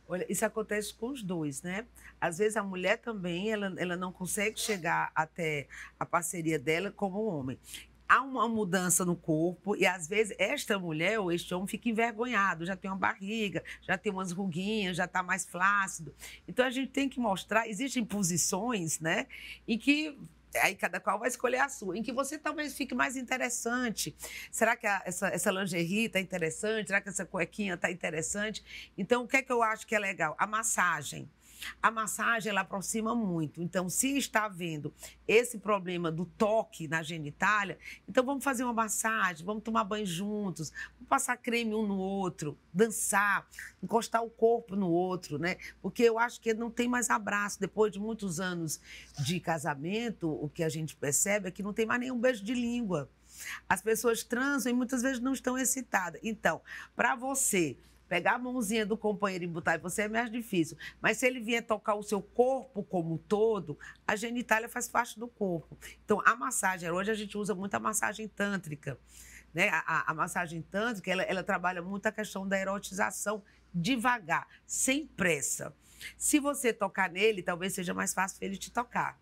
Speaker 3: Olha, isso acontece com os dois, né? Às vezes a mulher também, ela não consegue chegar até a parceria dela como o homem. Há uma mudança no corpo e, às vezes, esta mulher ou este homem fica envergonhado, já tem uma barriga, já tem umas ruguinhas, já está mais flácido. Então, a gente tem que mostrar, existem posições, né, em que... Aí cada qual vai escolher a sua, em que você talvez fique mais interessante. Será que essa lingerie está interessante? Será que essa cuequinha está interessante? Então, o que é que eu acho que é legal? A massagem. A massagem, ela aproxima muito. Então, se está havendo esse problema do toque na genitália, então vamos fazer uma massagem, vamos tomar banho juntos, vamos passar creme um no outro, dançar, encostar o corpo no outro, né? Porque eu acho que não tem mais abraço. Depois de muitos anos de casamento, o que a gente percebe é que não tem mais nenhum beijo de língua. As pessoas transam e muitas vezes não estão excitadas. Então, para você pegar a mãozinha do companheiro e botar em você é mais difícil. Mas se ele vier tocar o seu corpo como um todo, a genitália faz parte do corpo. Então, a massagem, hoje a gente usa muito a massagem tântrica, né? A massagem tântrica, ela trabalha muito a questão da erotização devagar, sem pressa. Se você tocar nele, talvez seja mais fácil ele te tocar.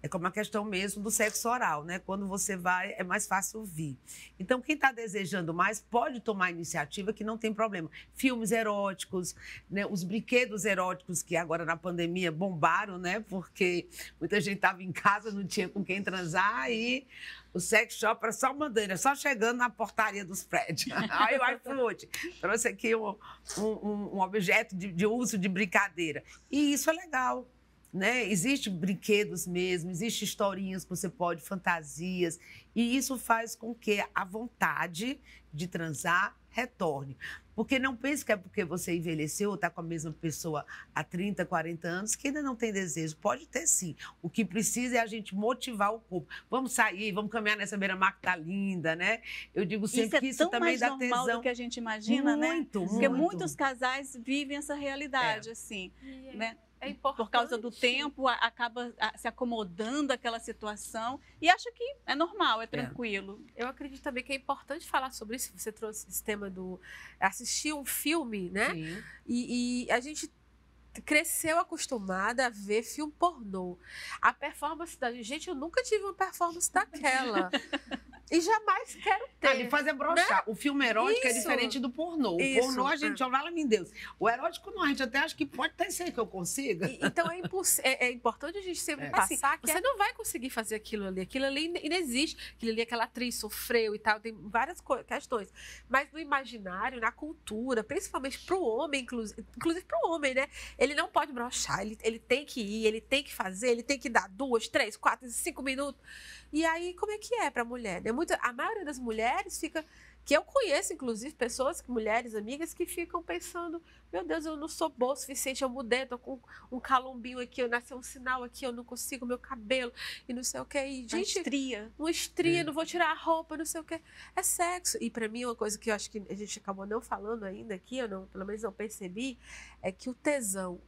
Speaker 3: É como a questão mesmo do sexo oral, né? Quando você vai, é mais fácil ouvir. Então, quem está desejando mais pode tomar iniciativa, que não tem problema. Filmes eróticos, né? Os brinquedos eróticos que agora na pandemia bombaram, né? Porque muita gente estava em casa, não tinha com quem transar e o sex shop era só mandando, só chegando na portaria dos prédios. Aí o iFood trouxe aqui um objeto de uso de brincadeira. E isso é legal. Né? Existem brinquedos mesmo, existem historinhas que você pode, fantasias, e isso faz com que a vontade de transar retorne. Porque não pense que é porque você envelheceu ou está com a mesma pessoa há 30, 40 anos que ainda não tem desejo. Pode ter sim. O que precisa é a gente motivar o corpo. Vamos sair, vamos caminhar nessa beira-mar que tá linda, né? Eu digo sempre que isso também dá tesão.
Speaker 1: Isso é tão mais normal do que a gente imagina, né?
Speaker 3: Muito.
Speaker 1: Porque muitos casais vivem essa realidade, assim, né?
Speaker 9: É importante.
Speaker 1: Por causa do tempo, acaba se acomodando àquela situação e acha que é normal, é tranquilo.
Speaker 9: Eu acredito também que é importante falar sobre isso. Você trouxe esse tema do assistir um filme, né?
Speaker 3: Sim.
Speaker 9: E a gente cresceu acostumada a ver filme pornô. A performance da gente, eu nunca tive uma performance daquela. E jamais quero ter.
Speaker 3: De fazer broxar. Né? O filme erótico é diferente do pornô. O pornô, a gente, fala-me em Deus. O erótico, não, a gente até acha que pode até ser que eu consiga.
Speaker 9: Então, é importante a gente sempre passar que você não vai conseguir fazer aquilo ali. Aquilo ali inexiste. Aquilo ali, aquela atriz sofreu e tal, tem várias questões. Mas no imaginário, na cultura, principalmente para o homem, inclusive para o homem, né? Ele não pode broxar, ele tem que ir, ele tem que fazer, ele tem que dar 2, 3, 4, 5 minutos. E aí, como é que é para a mulher? A maioria das mulheres fica... Que eu conheço, inclusive, mulheres, amigas, que ficam pensando, meu Deus, eu não sou boa o suficiente, eu mudei, tô com um calombinho aqui, eu nasci um sinal aqui, eu não consigo meu cabelo, e não sei o que. E, gente, uma estria, não vou tirar a roupa, não sei o que. É sexo. E para mim, uma coisa que eu acho que a gente acabou não falando ainda aqui, pelo menos não percebi, é que o tesão,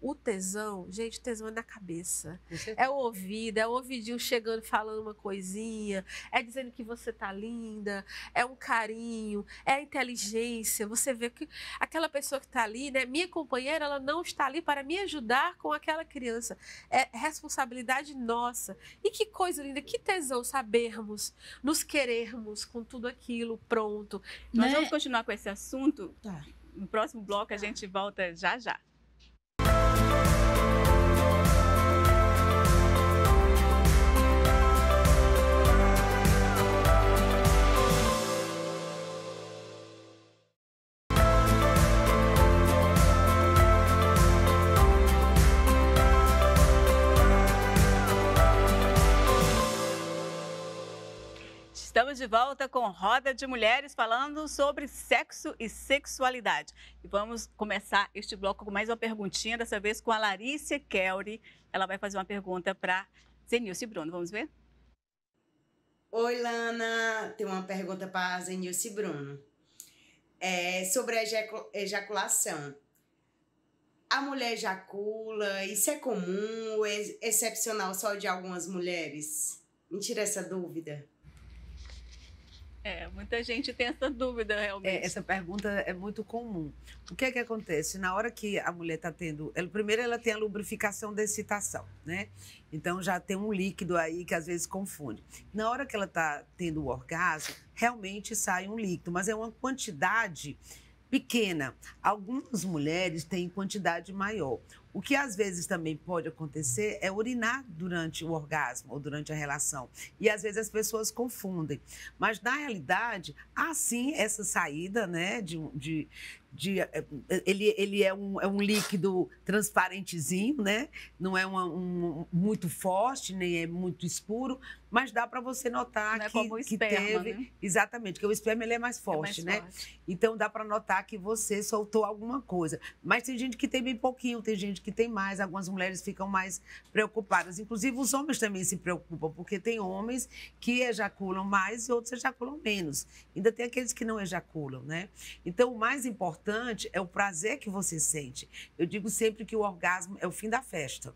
Speaker 9: gente, o tesão é na cabeça. É o ouvido, é o ouvidinho chegando, falando uma coisinha, é dizendo que você tá linda, é um carinho, é a inteligência. Você vê que aquela pessoa que está ali, né, minha companheira, ela não está ali para me ajudar com aquela criança. É responsabilidade nossa. E que coisa linda, que tesão sabermos, nos querermos com tudo aquilo pronto.
Speaker 1: Nós vamos continuar com esse assunto. Tá. No próximo bloco a gente volta já já. Estamos de volta com Roda de Mulheres falando sobre sexo e sexualidade. E vamos começar este bloco com mais uma perguntinha, dessa vez com a Larícia Kelly. Ela vai fazer uma pergunta para Zenilce Bruno. Vamos ver?
Speaker 12: Oi, Lana. Tem uma pergunta para a Zenilce Bruno. Sobre a ejaculação. A mulher ejacula? Isso é comum ou é excepcional só de algumas mulheres? Me tira essa dúvida.
Speaker 1: Muita gente tem essa dúvida, realmente.
Speaker 3: Essa pergunta é muito comum. O que é que acontece? Na hora que a mulher está tendo... Primeiro, ela tem a lubrificação da excitação, né? Então, já tem um líquido aí que às vezes confunde. Na hora que ela está tendo o orgasmo, realmente sai um líquido, mas é uma quantidade pequena. Algumas mulheres têm quantidade maior. O que às vezes também pode acontecer é urinar durante o orgasmo ou durante a relação. E às vezes as pessoas confundem. Mas na realidade, há sim essa saída, né? Ele é um líquido transparentezinho, né? Não é muito forte, nem é muito escuro, mas dá para você notar
Speaker 1: não é como o esperma,
Speaker 3: teve.
Speaker 1: Né?
Speaker 3: Exatamente, porque o esperma ele é mais forte, né? Forte. Então dá para notar que você soltou alguma coisa. Mas tem gente que tem bem pouquinho, tem gente que tem mais, algumas mulheres ficam mais preocupadas. Inclusive, os homens também se preocupam, porque tem homens que ejaculam mais e outros ejaculam menos. Ainda tem aqueles que não ejaculam, né? Então, o mais importante é o prazer que você sente. Eu digo sempre que o orgasmo é o fim da festa,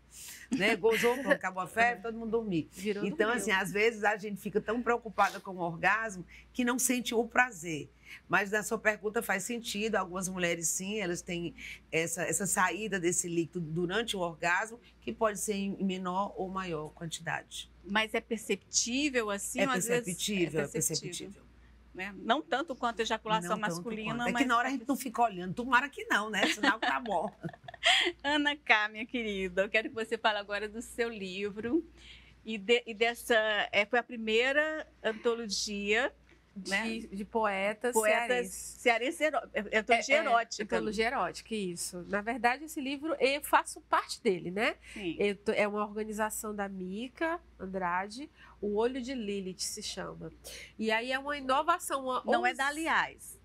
Speaker 3: né? Gozou, acabou a festa, todo mundo dormir. Então, assim, às vezes a gente fica tão preocupada com o orgasmo que não sente o prazer. Mas na sua pergunta faz sentido, algumas mulheres sim, elas têm essa saída desse líquido durante o orgasmo, que pode ser em menor ou maior quantidade.
Speaker 1: Mas é perceptível assim?
Speaker 3: É perceptível.
Speaker 1: Né? Não tanto quanto a ejaculação masculina, mas...
Speaker 3: É que na hora a gente não fica olhando, tomara que não, né? Sinal que tá bom.
Speaker 1: Ana K, minha querida, eu quero que você fale agora do seu livro e dessa... foi a primeira antologia...
Speaker 9: De poetas
Speaker 1: cearenses, antologia erótica.
Speaker 9: Antologia erótica, isso. Na verdade, esse livro, eu faço parte dele, né?
Speaker 1: Sim.
Speaker 9: É uma organização da Mica Andrade, O Olho de Lilith se chama. E aí é uma inovação.
Speaker 1: Não é da Aliás.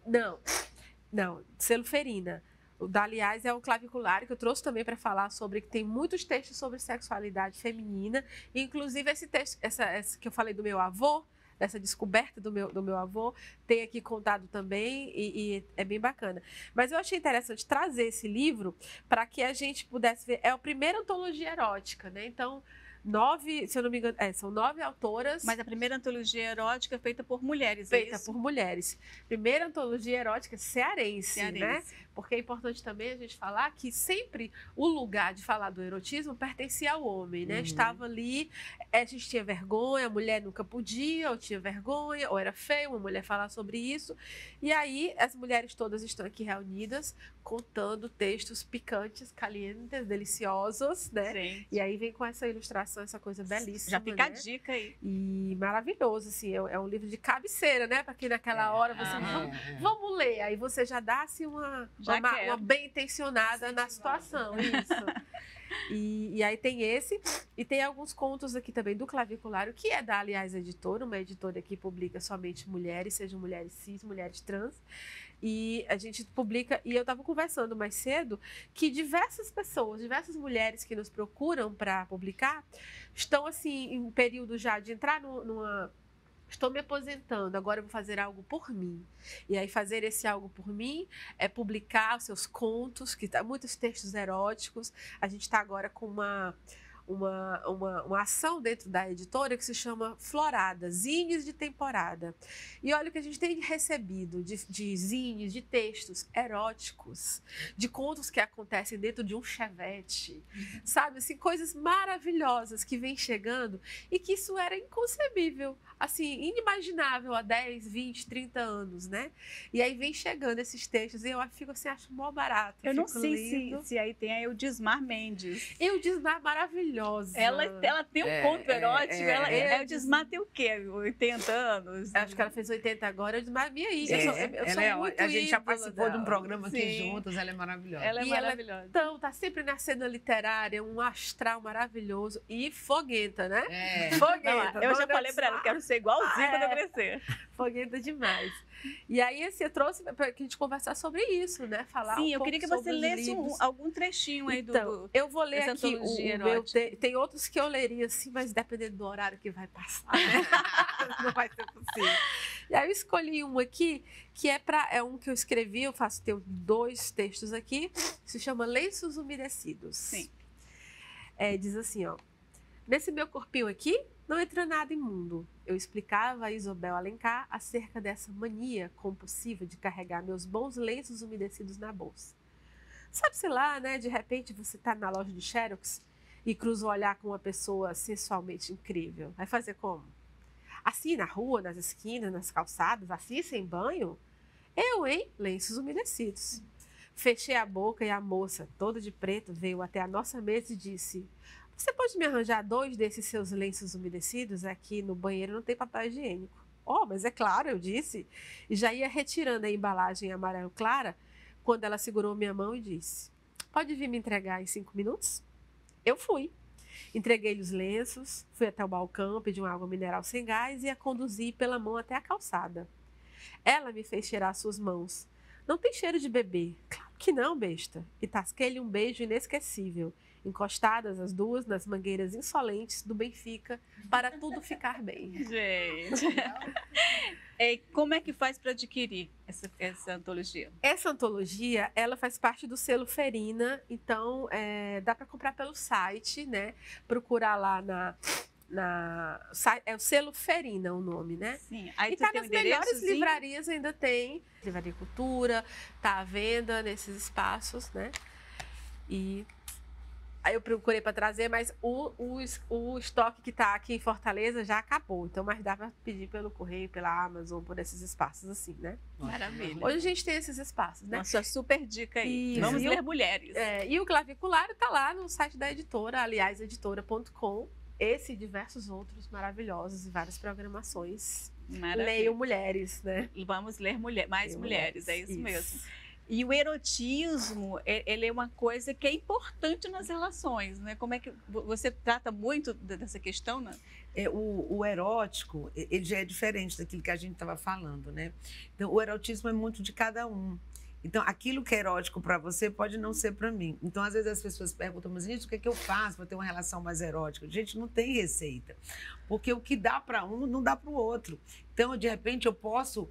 Speaker 9: Não, selo Ferina. O da Aliás é o clavicular, que eu trouxe também para falar sobre, que tem muitos textos sobre sexualidade feminina, inclusive esse texto, essa que eu falei do meu avô, dessa descoberta do meu avô, tem aqui contado também e é bem bacana. Mas eu achei interessante trazer esse livro para que a gente pudesse ver. É a primeira antologia erótica, né? Então, 9, se eu não me engano, são 9 autoras.
Speaker 1: Mas a primeira antologia erótica é feita por mulheres,
Speaker 9: Feita por mulheres. Primeira antologia erótica cearense, né? Porque é importante também a gente falar que sempre o lugar de falar do erotismo pertencia ao homem, né? Estava ali, a gente tinha vergonha, a mulher nunca podia, ou tinha vergonha, ou era feio uma mulher falar sobre isso. E aí, as mulheres todas estão aqui reunidas, contando textos picantes, calientes, deliciosos, né?
Speaker 1: Sim.
Speaker 9: E aí vem com essa ilustração, essa coisa belíssima.
Speaker 1: Já fica a dica aí.
Speaker 9: E maravilhoso, assim, é um livro de cabeceira, né? Para que naquela hora você vamos ler. Aí você já dá assim uma bem intencionada na situação, isso. E aí tem esse, e tem alguns contos aqui também do Claviculário, que é da Aliás Editora, uma editora que publica somente mulheres, sejam mulheres cis, mulheres trans. E a gente publica, e eu estava conversando mais cedo, que diversas pessoas, diversas mulheres que nos procuram para publicar, estão assim, em período já de entrar numa... Estou me aposentando, agora eu vou fazer algo por mim. E aí fazer esse algo por mim é publicar os seus contos, que tá muitos textos eróticos. A gente está agora com uma ação dentro da editora que se chama Florada, zines de temporada. E olha o que a gente tem recebido de zines, de textos eróticos, de contos que acontecem dentro de um chevette, sabe? Assim, coisas maravilhosas que vêm chegando e que isso era inconcebível, assim, inimaginável há 10, 20, 30 anos, né? E aí vem chegando esses textos e eu fico assim, acho mó barato.
Speaker 1: Eu não sei se aí tem a Eudismar Mendes.
Speaker 9: Eudismar, maravilhoso. maravilhosa.
Speaker 1: Ela tem um ponto erótico. Ela desmata o quê? 80 anos?
Speaker 9: Acho que ela fez 80 agora. Eu desmato minha aí.
Speaker 3: A gente já participou de um programa aqui juntos. Ela é maravilhosa.
Speaker 1: Ela é maravilhosa.
Speaker 9: Então, tá sempre na cena literária, um astral maravilhoso e foguenta, né? Foguenta.
Speaker 1: Não, eu já falei pra ela, quero ser igualzinha quando eu crescer.
Speaker 9: Foguenta demais. E aí, assim, eu trouxe para a gente conversar sobre isso, né? Falar
Speaker 1: Sim, eu queria que você lesse algum trechinho aí
Speaker 9: então, eu vou ler aqui o meu. Tem outros que eu leria, assim, mas dependendo do horário que vai passar, né? Não vai ser possível. E aí eu escolhi um aqui, que é um que eu escrevi, tenho 2 textos aqui, se chama Lenços Umedecidos.
Speaker 1: Sim.
Speaker 9: Diz assim, ó. Nesse meu corpinho aqui, não entra nada imundo. Eu explicava a Isabel Alencar acerca dessa mania compulsiva de carregar meus bons lenços umedecidos na bolsa. Sabe-se lá, né? De repente você tá na loja de Xerox e cruza o olhar com uma pessoa sensualmente incrível. Vai fazer como? Assim, na rua, nas esquinas, nas calçadas, assim, sem banho? Eu, hein? Lenços umedecidos. Fechei a boca e a moça, toda de preto, veio até a nossa mesa e disse: você pode me arranjar 2 desses seus lenços umedecidos? Aqui no banheiro não tem papel higiênico. Oh, mas é claro, eu disse. E já ia retirando a embalagem amarelo clara quando ela segurou minha mão e disse: pode vir me entregar em 5 minutos? Eu fui. Entreguei-lhe os lenços, fui até o balcão, pedi uma água mineral sem gás e a conduzi pela mão até a calçada. Ela me fez cheirar suas mãos. Não tem cheiro de bebê. Claro que não, besta. E tasquei-lhe um beijo inesquecível, encostadas as duas nas mangueiras insolentes do Benfica, para tudo ficar bem.
Speaker 1: Gente, como é que faz para adquirir essa antologia?
Speaker 9: Essa antologia, ela faz parte do selo Ferina, então dá para comprar pelo site, né? Procurar lá é o selo Ferina o nome, né?
Speaker 1: Sim. Aí
Speaker 9: e tá nas melhores livrarias, ainda tem. Livraria Cultura, tá à venda nesses espaços, né? E aí eu procurei para trazer, mas o estoque que está aqui em Fortaleza já acabou. Então, mas dá para pedir pelo correio, pela Amazon, por esses espaços assim, né?
Speaker 1: Maravilha.
Speaker 9: Hoje a gente tem esses espaços, né?
Speaker 1: Nossa, super dica aí. Vamos ler mulheres.
Speaker 9: E o Clavicular está lá no site da editora, aliás, editora.com. Esse e diversos outros maravilhosos e várias programações.
Speaker 1: Maravilha.
Speaker 9: Leiam mulheres, né?
Speaker 1: Vamos ler mais mulheres, é isso mesmo. E o erotismo, ele é uma coisa que é importante nas relações, né? Como é que você trata muito dessa questão, né?
Speaker 3: O erótico, ele já é diferente daquilo que a gente estava falando, né? Então, o erotismo é muito de cada um. Então, aquilo que é erótico para você pode não ser para mim. Então, às vezes as pessoas perguntam, mas gente, o que é que eu faço para ter uma relação mais erótica? Gente, não tem receita. Porque o que dá para um, não dá para o outro. Então, de repente, eu posso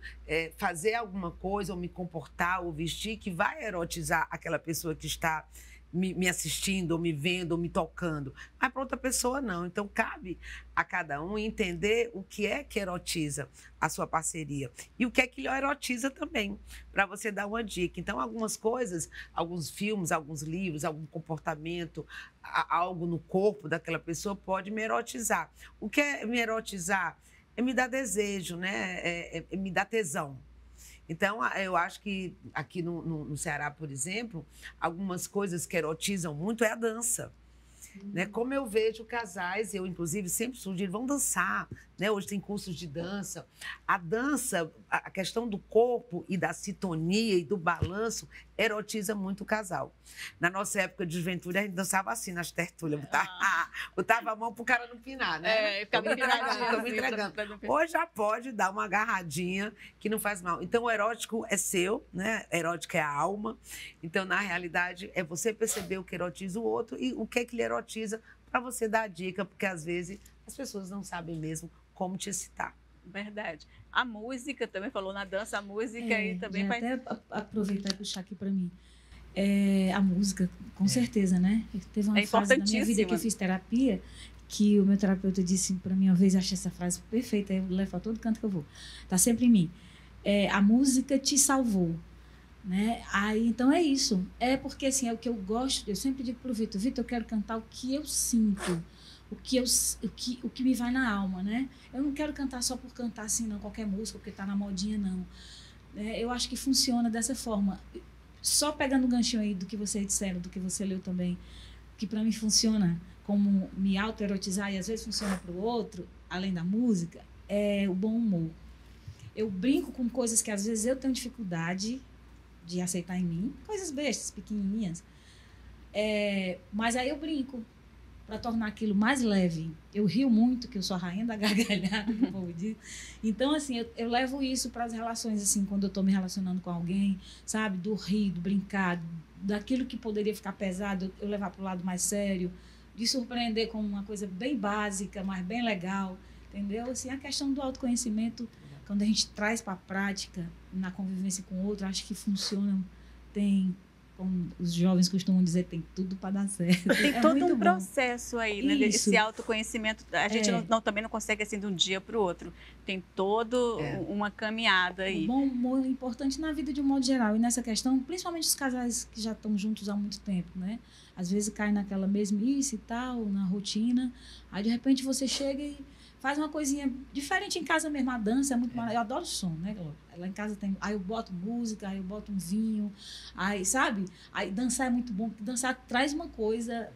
Speaker 3: fazer alguma coisa, ou me comportar, ou vestir, que vai erotizar aquela pessoa que está me assistindo, ou me vendo, ou me tocando. Mas para outra pessoa, não. Então, cabe a cada um entender o que é que erotiza a sua parceria e o que é que lhe erotiza também, para você dar uma dica. Então, algumas coisas, alguns filmes, alguns livros, algum comportamento, algo no corpo daquela pessoa pode me erotizar. O que é me erotizar? É me dar desejo, né? É me dar tesão. Então, eu acho que aqui no Ceará, por exemplo, algumas coisas que erotizam muito é a dança. Né? Como eu vejo casais, eu inclusive sempre sugiro, vão dançar, né? Hoje tem cursos de dança. A dança, a questão do corpo e da sintonia e do balanço erotiza muito o casal. Na nossa época de juventude, a gente dançava assim nas tertúlias, botava a mão pro cara não pinar, né?
Speaker 1: Ficava entregando.
Speaker 3: Hoje já pode dar uma agarradinha que não faz mal. Então, o erótico é seu, né? Erótico é a alma. Então, na realidade, é você perceber o que erotiza o outro e o que é que lhe erotiza para você dar a dica, porque às vezes as pessoas não sabem mesmo como te excitar.
Speaker 1: Verdade. A música, também falou na dança, a música aí também faz...
Speaker 2: Até aproveitar e puxar aqui para mim. A música, com certeza, né? Teve uma fase na minha vida que eu fiz terapia, que o meu terapeuta disse para mim uma vez, achei essa frase perfeita, eu levo a todo canto que eu vou. Tá sempre em mim. A música te salvou. Né? Aí, então é isso. É porque assim, é o que eu gosto. Eu sempre digo pro Vitor, eu quero cantar o que eu sinto, o que me vai na alma, né? Eu não quero cantar só por cantar assim, não, qualquer música, porque tá na modinha, não. Eu acho que funciona dessa forma. Só pegando o ganchinho aí do que vocês disseram, do que você leu também, que para mim funciona como me auto-erotizar e às vezes funciona para o outro, além da música, é o bom humor. Eu brinco com coisas que às vezes eu tenho dificuldade de aceitar em mim, coisas bestas, pequenininhas. Mas aí eu brinco para tornar aquilo mais leve. Eu rio muito, que eu sou a rainha da gargalhada, como o povo diz. Então, assim, eu levo isso para as relações, assim, quando eu estou me relacionando com alguém, sabe? Do rir, do brincar, daquilo que poderia ficar pesado, eu levar para o lado mais sério, de surpreender com uma coisa bem básica, mas bem legal, entendeu? Assim, a questão do autoconhecimento, quando a gente traz para a prática, na convivência com o outro, acho que funciona, como os jovens costumam dizer, tem tudo para dar certo.
Speaker 1: Tem todo um processo aí, né? Esse autoconhecimento, a gente também não consegue assim de um dia para o outro. Tem toda uma caminhada aí.
Speaker 2: Bom, importante na vida de um modo geral. E nessa questão, principalmente os casais que já estão juntos há muito tempo, né? Às vezes cai naquela mesmice e tal, na rotina. Aí, de repente, você chega e faz uma coisinha diferente em casa mesmo. A dança é muito maravilhosa. Eu adoro som, né? Lá em casa tem... Aí eu boto música, aí eu boto um vinho. Aí, sabe? Aí dançar é muito bom, porque dançar traz uma coisa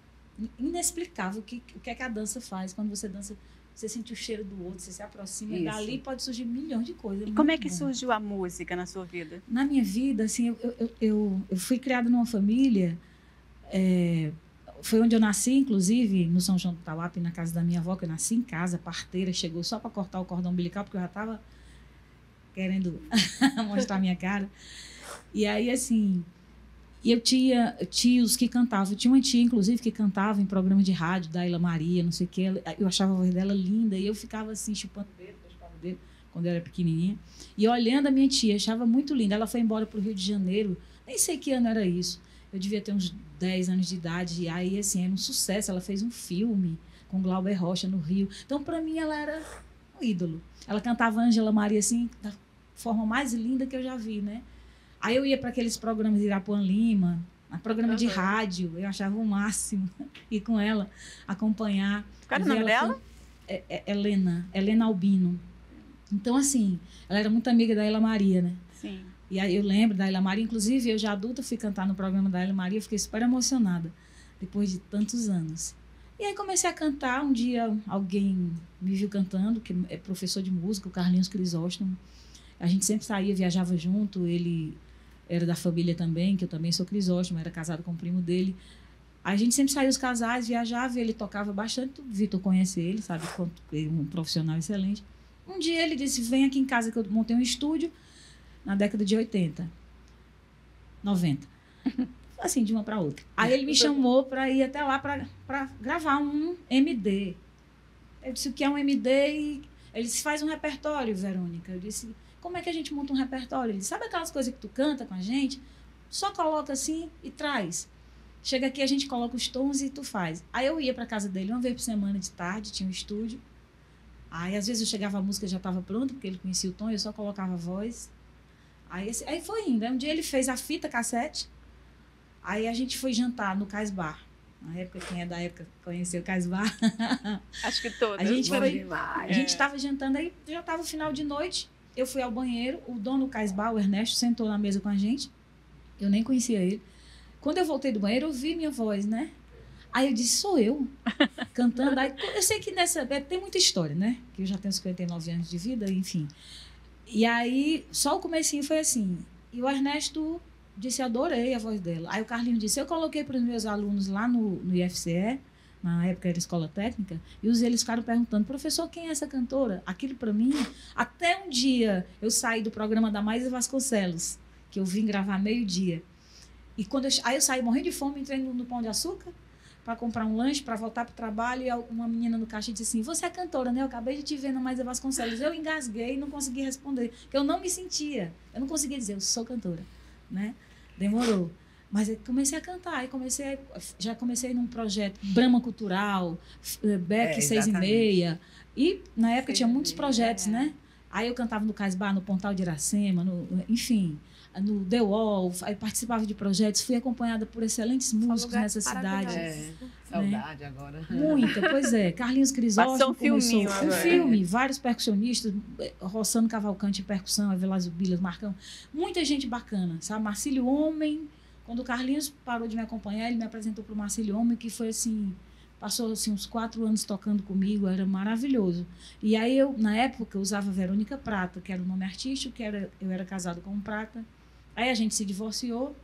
Speaker 2: inexplicável. O que é que a dança faz? Quando você dança, você sente o cheiro do outro, você se aproxima. E dali pode surgir milhões de coisas.
Speaker 1: E como é que surgiu a música na sua vida?
Speaker 2: Na minha vida, assim, eu fui criada numa família... Foi onde eu nasci, inclusive, no São João do Tauape, na casa da minha avó, que eu nasci em casa, parteira, chegou só para cortar o cordão umbilical, porque eu já estava querendo mostrar a minha cara. E aí, assim, eu tinha tios que cantavam. Eu tinha uma tia, inclusive, que cantava em programa de rádio, da Ila Maria, não sei o quê. Eu achava a voz dela linda, e eu ficava assim, chupando o dedo, quando eu era pequenininha. E olhando a minha tia, achava muito linda. Ela foi embora para o Rio de Janeiro, nem sei que ano era isso. Eu devia ter uns 10 anos de idade, e aí, assim, era um sucesso. Ela fez um filme com Glauber Rocha no Rio. Então, para mim, ela era um ídolo. Ela cantava Ângela Maria, assim, da forma mais linda que eu já vi, né? Aí eu ia para aqueles programas de Irapuã Lima, programa de rádio, eu achava o máximo ir com ela, acompanhar.
Speaker 1: Qual era o nome dela?
Speaker 2: Helena Albino. Então, assim, ela era muito amiga da Ela Maria, né?
Speaker 1: Sim.
Speaker 2: E aí eu lembro da Ela Maria, inclusive eu já adulta fui cantar no programa da Ela Maria, fiquei super emocionada, depois de tantos anos. E aí comecei a cantar, um dia alguém me viu cantando, que é professor de música, o Carlinhos Crisóstomo. A gente sempre saía, viajava junto, ele era da família também, que eu também sou Crisóstomo, era casado com o primo dele. A gente sempre saía os casais, viajava, ele tocava bastante, o Vitor conhece ele, sabe, um profissional excelente. Um dia ele disse, vem aqui em casa que eu montei um estúdio, na década de 80, 90. Assim, de uma para outra. Aí ele me chamou para ir até lá para gravar um MD. Eu disse, o que é um MD? E ele disse, faz um repertório, Verônica. Eu disse, como é que a gente monta um repertório? Ele disse, sabe aquelas coisas que tu canta com a gente? Só coloca assim e traz. Chega aqui, a gente coloca os tons e tu faz. Aí eu ia para casa dele uma vez por semana de tarde, tinha um estúdio. Aí às vezes eu chegava, a música já estava pronta, porque ele conhecia o tom, eu só colocava a voz. Aí foi indo. Aí um dia ele fez a fita cassete. Aí a gente foi jantar no Cais Bar. Na época, quem é da época conheceu o Cais Bar.
Speaker 1: Acho que todas.
Speaker 2: A gente estava jantando, aí já estava final de noite. Eu fui ao banheiro, o dono do Cais Bar, o Ernesto, sentou na mesa com a gente. Eu nem conhecia ele. Quando eu voltei do banheiro, eu vi minha voz, né? Aí eu disse, sou eu, cantando. Aí, eu sei que tem muita história, né? Que eu já tenho 59 anos de vida, enfim. E aí, só o comecinho foi assim. E o Ernesto disse, adorei a voz dela. Aí o Carlinhos disse, eu coloquei para os meus alunos lá no IFCE, na época era Escola Técnica, e eles ficaram perguntando, professor, quem é essa cantora? Aquilo para mim, até um dia eu saí do programa da Maísa Vasconcelos, que eu vim gravar meio-dia. E aí eu saí morrendo de fome, entrei no Pão de Açúcar, para comprar um lanche, para voltar para o trabalho, e uma menina no caixa disse assim, você é cantora, né? Eu acabei de te ver na Maísa Vasconcelos. Eu engasguei e não consegui responder, porque eu não me sentia. Eu não conseguia dizer, eu sou cantora, né? Demorou. Mas eu comecei a cantar, aí já comecei num projeto Brahma Cultural, Beck 6:30, e na época tinha muitos projetos, né? Aí eu cantava no Cais Bar, no Pontal de Iracema, enfim, no The Wall, aí participava de projetos, fui acompanhada por excelentes músicos nessa cidade.
Speaker 3: Saudade agora.
Speaker 2: Muita, pois é. Carlinhos Crisóstomo começou um filme, vários percussionistas, Rossano Cavalcante em percussão, Evelásio Bilas, Marcão, muita gente bacana, sabe? Marcílio Homem, Quando o Carlinhos parou de me acompanhar, ele me apresentou para o Marcílio Homem, que foi assim, passou assim, uns 4 anos tocando comigo, era maravilhoso. E aí eu, na época, usava Verônica Prata, que era o nome artístico, eu era casado com o Prata. Aí a gente se divorciou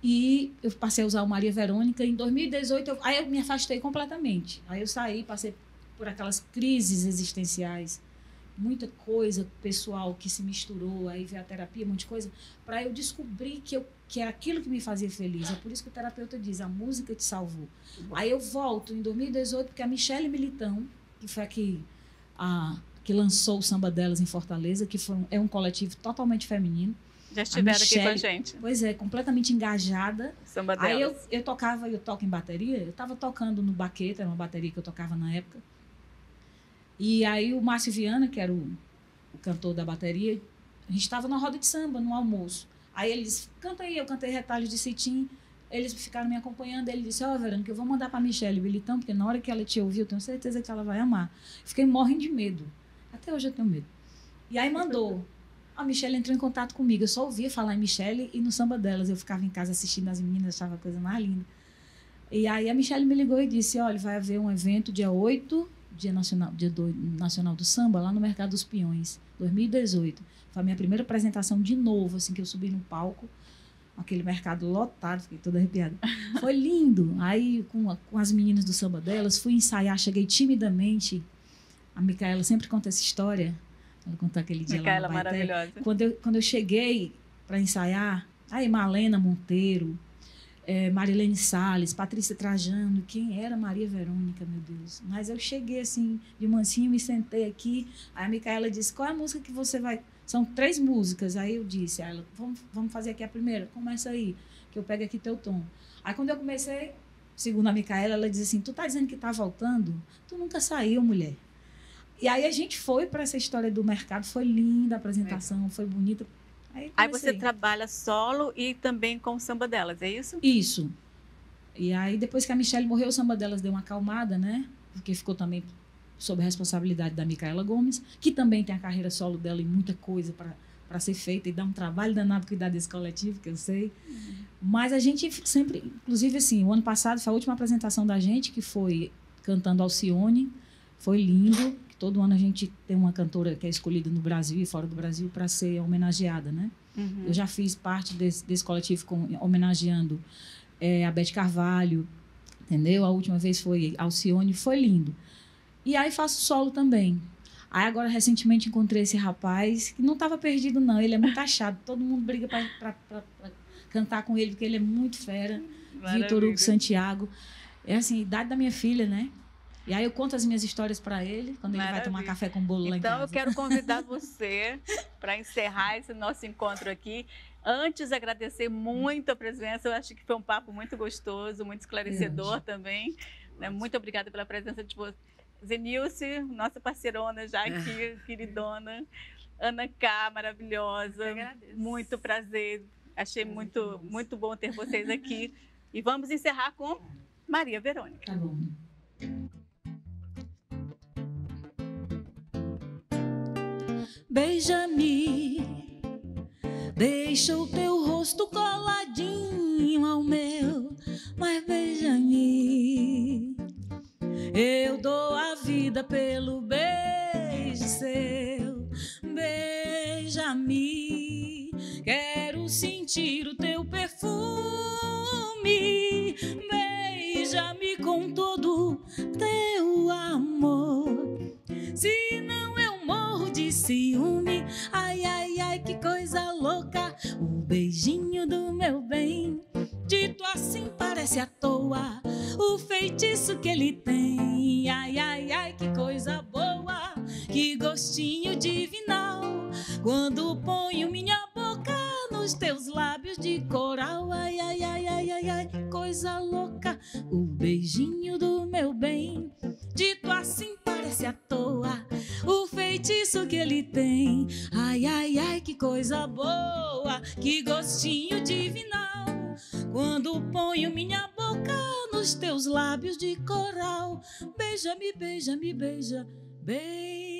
Speaker 2: e eu passei a usar o Maria Verônica. Em 2018, aí eu me afastei completamente. Aí eu saí, passei por aquelas crises existenciais, muita coisa pessoal que se misturou, aí veio a terapia, um monte de coisa, para eu descobrir que era aquilo que me fazia feliz. É por isso que o terapeuta diz, a música te salvou. Aí eu volto em 2018, porque a Michele Militão, que foi a que lançou o Samba Delas em Fortaleza, que é um coletivo totalmente feminino.
Speaker 1: Já estiveram aqui com a gente.
Speaker 2: Pois é, completamente engajada.
Speaker 1: Samba Delas.
Speaker 2: Aí eu toco em bateria, eu estava tocando no baqueta, era uma bateria que eu tocava na época. E aí o Márcio Viana, que era o cantor da bateria, a gente estava na roda de samba, no almoço. Aí ele disse, canta aí, eu cantei Retalhos de Cetim, eles ficaram me acompanhando, ele disse, Verônica, eu vou mandar para a Michele Militão, porque na hora que ela te ouvir, eu tenho certeza que ela vai amar. Fiquei morrendo de medo, até hoje eu tenho medo. E aí mandou, a Michele entrou em contato comigo, eu só ouvia falar em Michele e no Samba Delas, eu ficava em casa assistindo as meninas, achava a coisa mais linda. E aí a Michele me ligou e disse, olha, vai haver um evento dia 8, Dia Nacional do Samba, lá no Mercado dos Peões, 2018. Foi a minha primeira apresentação de novo, assim, que eu subi no palco, aquele mercado lotado, fiquei toda arrepiada. Foi lindo. Aí, com as meninas do Samba Delas, fui ensaiar, cheguei timidamente. A Micaela sempre conta essa história. Ela contou aquele dia
Speaker 1: Micaela
Speaker 2: lá no Baité.
Speaker 1: Maravilhosa.
Speaker 2: Quando eu cheguei para ensaiar, aí Malena Monteiro, Marilene Salles, Patrícia Trajano, quem era Maria Verônica, meu Deus. Mas eu cheguei assim, de mansinho, me sentei aqui, aí a Micaela disse, qual é a música que você vai... São 3 músicas, aí eu disse a ela, vamos fazer aqui a primeira, começa aí, que eu pego aqui teu tom. Aí quando eu comecei, segundo a Micaela, ela disse assim, tu tá dizendo que tá voltando? Tu nunca saiu, mulher. E aí a gente foi para essa história do mercado, foi linda a apresentação, foi bonita. Aí
Speaker 1: você trabalha solo e também com o Samba Delas, é isso?
Speaker 2: Isso. E aí, depois que a Michele morreu, o Samba Delas deu uma acalmada, né? Porque ficou também sob a responsabilidade da Micaela Gomes, que também tem a carreira solo dela e muita coisa para ser feita e dá um trabalho danado cuidar desse coletivo, que eu sei. Mas a gente sempre, inclusive assim, o ano passado foi a última apresentação da gente, que foi cantando Alcione, foi lindo. Todo ano a gente tem uma cantora que é escolhida no Brasil e fora do Brasil para ser homenageada, né? Uhum. Eu já fiz parte desse coletivo homenageando a Beth Carvalho, entendeu? A última vez foi Alcione, foi lindo. E aí faço solo também. Aí agora, recentemente, encontrei esse rapaz, que não estava perdido, não. Ele é muito achado. Todo mundo briga para cantar com ele, porque ele é muito fera. Vitor Hugo Santiago. É assim, a idade da minha filha, né? E aí eu conto as minhas histórias para ele, quando ele vai tomar café com bolo lá em casa.
Speaker 1: Então eu quero convidar você para encerrar esse nosso encontro aqui. Antes, agradecer muito a presença. Eu acho que foi um papo muito gostoso, muito esclarecedor também. Né? Muito obrigada pela presença de você. Zenilce, nossa parceirona já aqui, queridona. Ana K, maravilhosa. Muito prazer. Achei muito bom ter vocês aqui. E vamos encerrar com Maria Verônica.
Speaker 2: Tá bom. Beija-me, deixa o teu rosto coladinho ao meu, mas beija-me. Eu dou a vida pelo beijo seu. Beija-me, quero sentir o teu perfume. Beija-me com todo teu amor. Se não eu morro de ciúme. Ai, ai, ai, que coisa louca. O beijinho do meu bem, dito assim parece à toa. O feitiço que ele tem. Ai, ai, ai, que coisa boa. Que gostinho divinal. Quando ponho minha boca nos teus lábios de coral. Ai, ai, ai, ai, ai, ai, que coisa louca. O beijinho do meu bem, dito assim parece à toa. O feitiço que ele tem. Ai, ai, ai, que coisa boa. Que gostinho divinal. Quando ponho minha boca nos teus lábios de coral. Beija-me, beija-me, beija, beija.